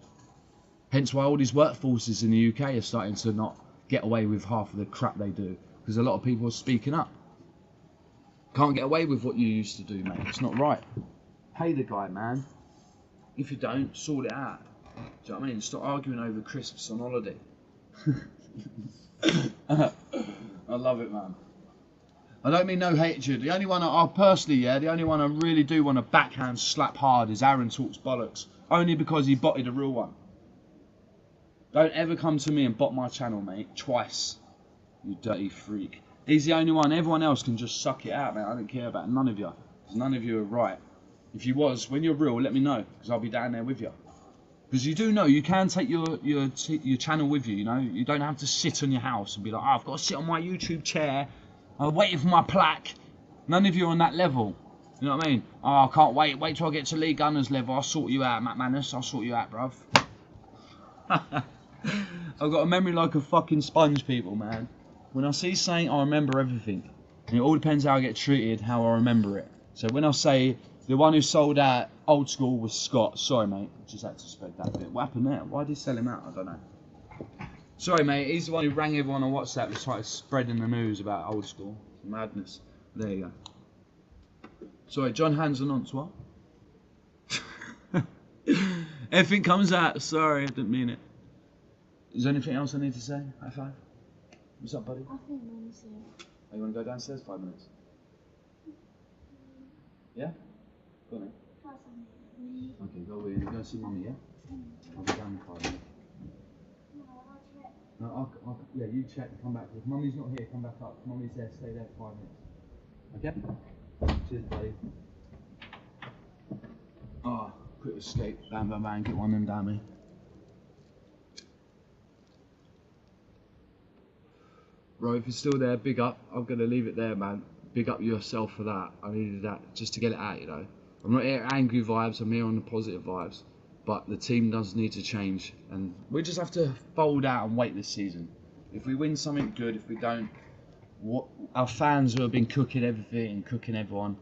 Hence why all these workforces in the UK are starting to not get away with half of the crap they do, because a lot of people are speaking up. Can't get away with what you used to do, mate. It's not right. Pay the guy, man. If you don't, sort it out. Do you know what I mean? Stop arguing over crisps on holiday. I love it, man. I don't mean no hatred. The only one I personally, the only one I really do want to backhand slap hard is Aaron Talks Bollocks. Only because he botted a real one. Don't ever come to me and bot my channel, mate. Twice. You dirty freak. He's the only one. Everyone else can just suck it out, mate. I don't care about none of you. Because none of you are right. If you was, when you're real, let me know. Because I'll be down there with you. Because you do know you can take your channel with you, you know. You don't have to sit on your house and be like, oh, I've got to sit on my YouTube chair. I'm waiting for my plaque. None of you are on that level. You know what I mean? Oh, I can't wait. Wait till I get to Lee Gunner's level. I'll sort you out, Matt Manus. I'll sort you out, bruv. I've got a memory like a fucking sponge, people, man. When I see something, I remember everything. And it all depends how I get treated, how I remember it. So when I say The one who sold out Old School was Scott. Sorry, mate. Just had to spread that bit. What happened there? Why did he sell him out? I don't know. Sorry, mate. He's the one who rang everyone on WhatsApp and started spreading the news about Old School. Madness. There you go. Sorry, John Hanson on what? Everything comes out. Sorry, I didn't mean it. Is there anything else I need to say? High five. What's up, buddy? I think Mum's here. Oh, you want to go downstairs 5 minutes? Yeah? Go on then. Okay, go away. Go see Mummy, yeah? I'll be down in 5 minutes. No, yeah, you check and come back. If Mummy's not here, come back up. If Mummy's there, stay there 5 minutes. Okay? Cheers, buddy. Oh, quick escape. Bam, bam, bam. Get one of them down me. Bro, if you're still there, big up. I'm going to leave it there, man. Big up yourself for that. I needed that just to get it out, you know. I'm not here angry vibes, I'm here on the positive vibes. But the team does need to change. And we just have to fold out and wait this season. If we win something good, if we don't, our fans who have been cooking everything and cooking everyone,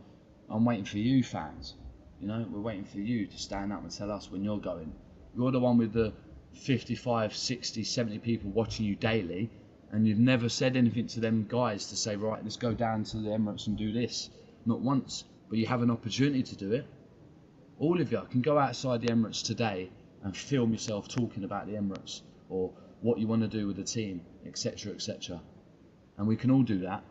I'm waiting for you fans. You know, we're waiting for you to stand up and tell us when you're going. You're the one with the 55, 60, 70 people watching you daily. And you've never said anything to them guys to say, right, let's go down to the Emirates and do this. Not once, but you have an opportunity to do it. All of you can go outside the Emirates today and film yourself talking about the Emirates or what you want to do with the team, etc., etc. And we can all do that.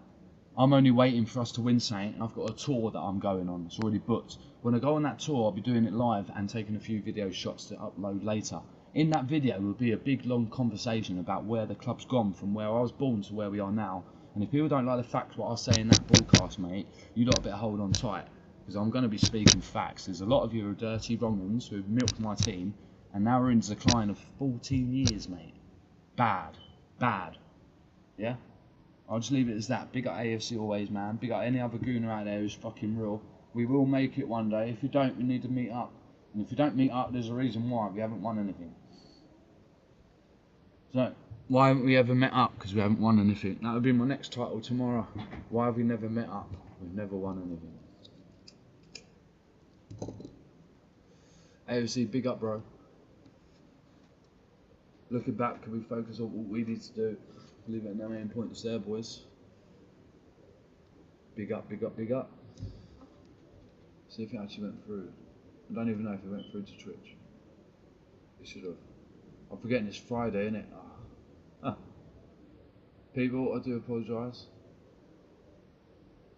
I'm only waiting for us to win something, and I've got a tour that I'm going on. It's already booked. When I go on that tour, I'll be doing it live and taking a few video shots to upload later. In that video will be a big long conversation about where the club's gone from where I was born to where we are now. And if people don't like the facts what I say in that broadcast, mate, you lot better hold on tight, because I'm going to be speaking facts. There's a lot of you who are dirty wrong-uns who have milked my team, and now we're in decline of 14 years, mate. Bad. Bad. Yeah? I'll just leave it as that. Big up AFC always, man. Big up any other gooner out there who's fucking real. We will make it one day. If you don't, we need to meet up. And if you don't meet up, there's a reason why. We haven't won anything. So, why haven't we ever met up? Because we haven't won anything. That would be my next title tomorrow. Why have we never met up? We've never won anything. AFC, big up, bro. Looking back, can we focus on what we need to do? Leave it at no main points there, boys. Big up, big up, big up. See if it actually went through. I don't even know if it went through to Twitch. It should have. I'm forgetting it's Friday, innit? People, I do apologise.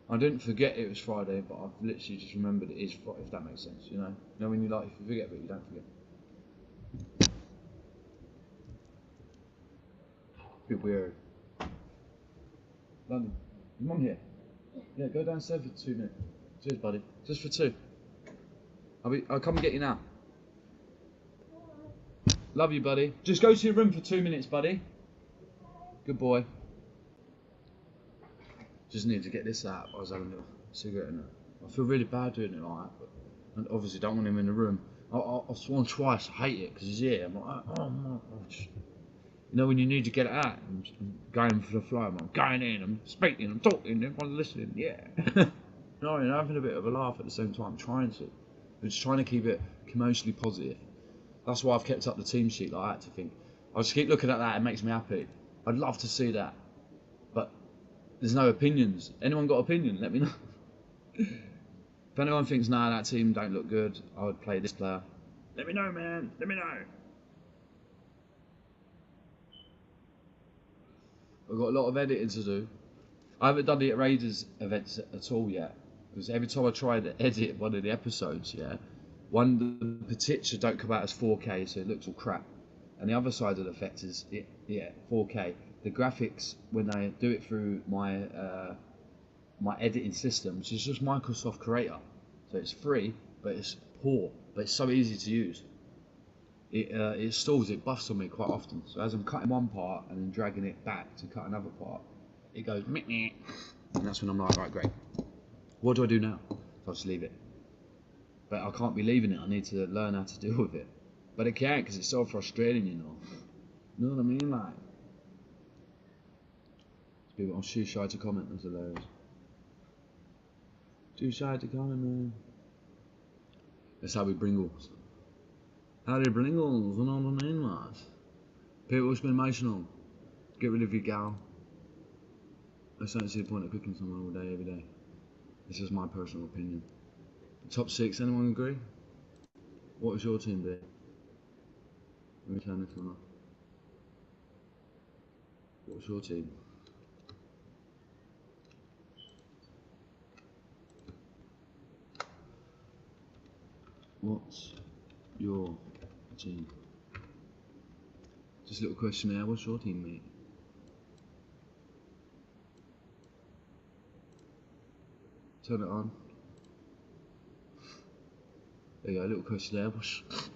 I didn't forget it was Friday, but I've literally just remembered it is Friday, if that makes sense, you know? You know when you like, if you forget, but you don't forget. Bit weird. London, is Mum here? Yeah, go downstairs for 2 minutes. Cheers, buddy. Just for 2. I'll come and get you now. Love you, buddy. Just go to your room for 2 minutes, buddy. Good boy. Just need to get this out. I was having a cigarette in it. I feel really bad doing it like that, but and obviously don't want him in the room. I've sworn twice. I hate it because he's here. I'm like, oh my gosh. You know when you need to get it out. I'm going for the flow. I'm going in. I'm speaking. I'm talking. Everyone's listening. Yeah. No, I'm having a bit of a laugh at the same time. Trying to. I'm just trying to keep it commercially positive. That's why I've kept up the team sheet like that, to think. I just keep looking at that, it makes me happy. I'd love to see that. But there's no opinions. Anyone got opinion? Let me know. If anyone thinks, nah, that team don't look good, I would play this player. Let me know, man. Let me know. I've got a lot of editing to do. I haven't done the Raiders events at all yet. Because every time I try to edit one of the episodes, yeah, the picture don't come out as 4K, so it looks all crap. And the other side of the effect is, 4K. The graphics, when I do it through my my editing system, which is just Microsoft Creator, so it's free, but it's poor, but it's so easy to use. It stalls, it buffs on me quite often. So as I'm cutting one part and then dragging it back to cut another part, it goes meh, meh, and that's when I'm like, right, great. What do I do now? I'll just leave it. But I can't be leaving it. I need to learn how to deal with it. But I can't because it's so frustrating, you know. You know what I mean? Like, people, I'm too shy to comment. That's hilarious. Too shy to comment, man. That's how we Bringles. How do Bringles? You know what I mean, lads? People who's been emotional. Get rid of your gal. I just don't see the point of cooking someone all day, every day. This is my personal opinion. Top 6, anyone agree? What was your team, Vic? Let me turn this one off. What was your team? What's your team? Just a little questionnaire. What's your team, mate? Turn it on. There you go, a little questionnaire.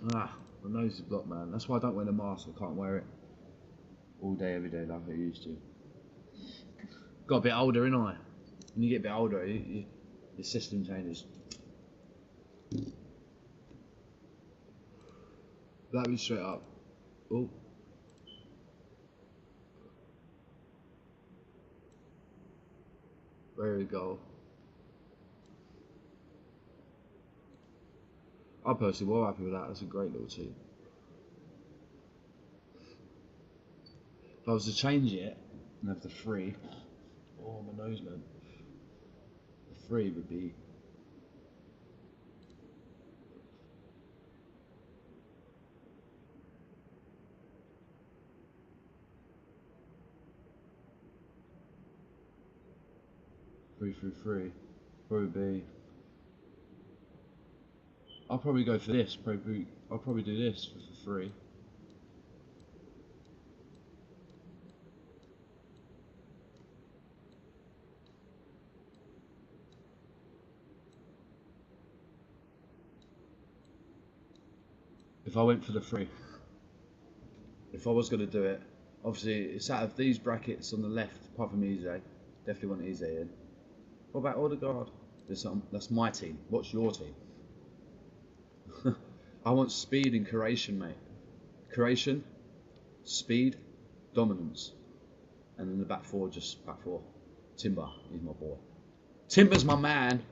My nose is blocked, man. That's why I don't wear the mask. I can't wear it all day, every day like I used to. Got a bit older, innit? When you get a bit older, your system changes. That was straight up. Oh. There we go. I'm personally well happy with that. That's a great little team. If I was to change it and have the 3, oh my nose, man. The 3 would be three. Probably be. I'll probably go for this. I'll probably do this for 3. If I went for the 3, if I was going to do it, obviously it's out of these brackets on the left, apart from Eze, definitely want Eze in. What about Odegaard? That's my team. What's your team? I want speed and creation, mate. Creation, speed, dominance. And then the back 4, just back 4. Timber, he's my boy. Timber's my man.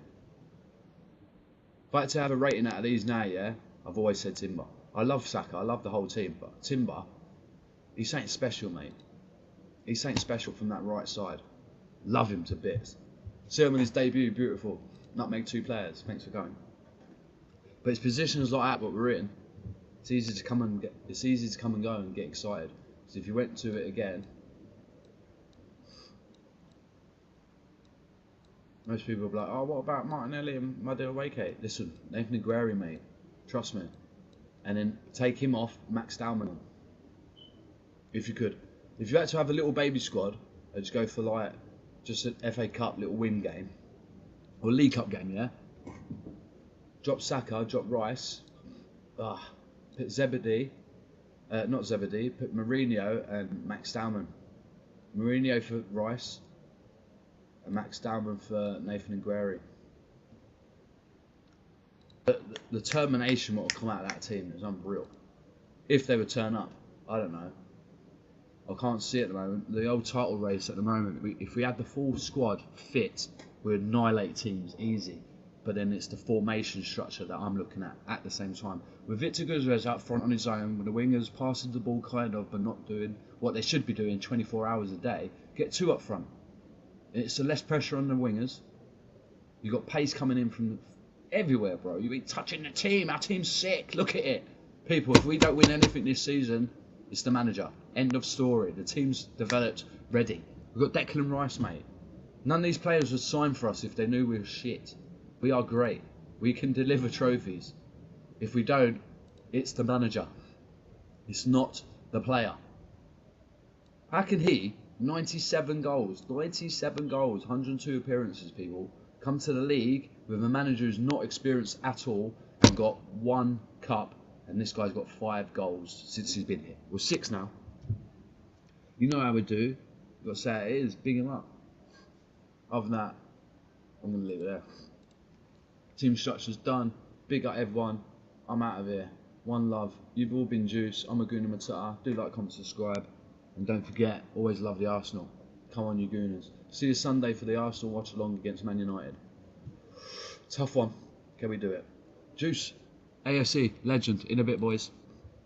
If I had to have a rating out of these now, yeah, I've always said Timber. I love Saka, I love the whole team, but Timber, he's something special, mate. He's something special from that right side. Love him to bits. See him in his debut, beautiful. Nutmeg 2 players, thanks for going. But it's positions like that what we're in. It's easy to come and go and get excited. So if you went to it again, most people will be like, oh, what about Martinelli and Madueke? Listen, Nathan Aguero, mate. Trust me. And then take him off, Max Dowman. If you could. If you had to have a little baby squad, I'd just go for like just an FA Cup little win game. Or League Cup game, yeah? Drop Saka, drop Rice. Put Zebedee. Not Zebedee, put Mourinho and Max Dowman. Mourinho for Rice. And Max Dowman for Nathan Aguero. The determination what will come out of that team is unreal. If they would turn up, I don't know. I can't see it at the moment. The old title race at the moment, if we had the full squad fit, we'd annihilate teams easy. But then it's the formation structure that I'm looking at the same time. With Victor Guzres out front on his own, with the wingers passing the ball kind of, but not doing what they should be doing 24 hours a day, get 2 up front. It's less pressure on the wingers. You've got pace coming in from everywhere, bro. You've been touching the team. Our team's sick. Look at it. People, if we don't win anything this season, it's the manager. End of story. The team's developed, ready. We've got Declan Rice, mate. None of these players would sign for us if they knew we were shit. We are great. We can deliver trophies. If we don't, it's the manager. It's not the player. How can he, 97 goals, 102 appearances, people, come to the league with a manager who's not experienced at all and got 1 cup, and this guy's got 5 goals since he's been here. Well, 6 now. You know how we do. You've got to say how it is. Big him up. Other than that, I'm going to leave it there. Team structure's done. Big up everyone. I'm out of here. One love. You've all been juice. I'm a Gooner Matata. Do like, comment, subscribe. And don't forget, always love the Arsenal. Come on, you Gooners. See you Sunday for the Arsenal watch along against Man United. Tough one. Can we do it? Juice. AFC legend in a bit, boys.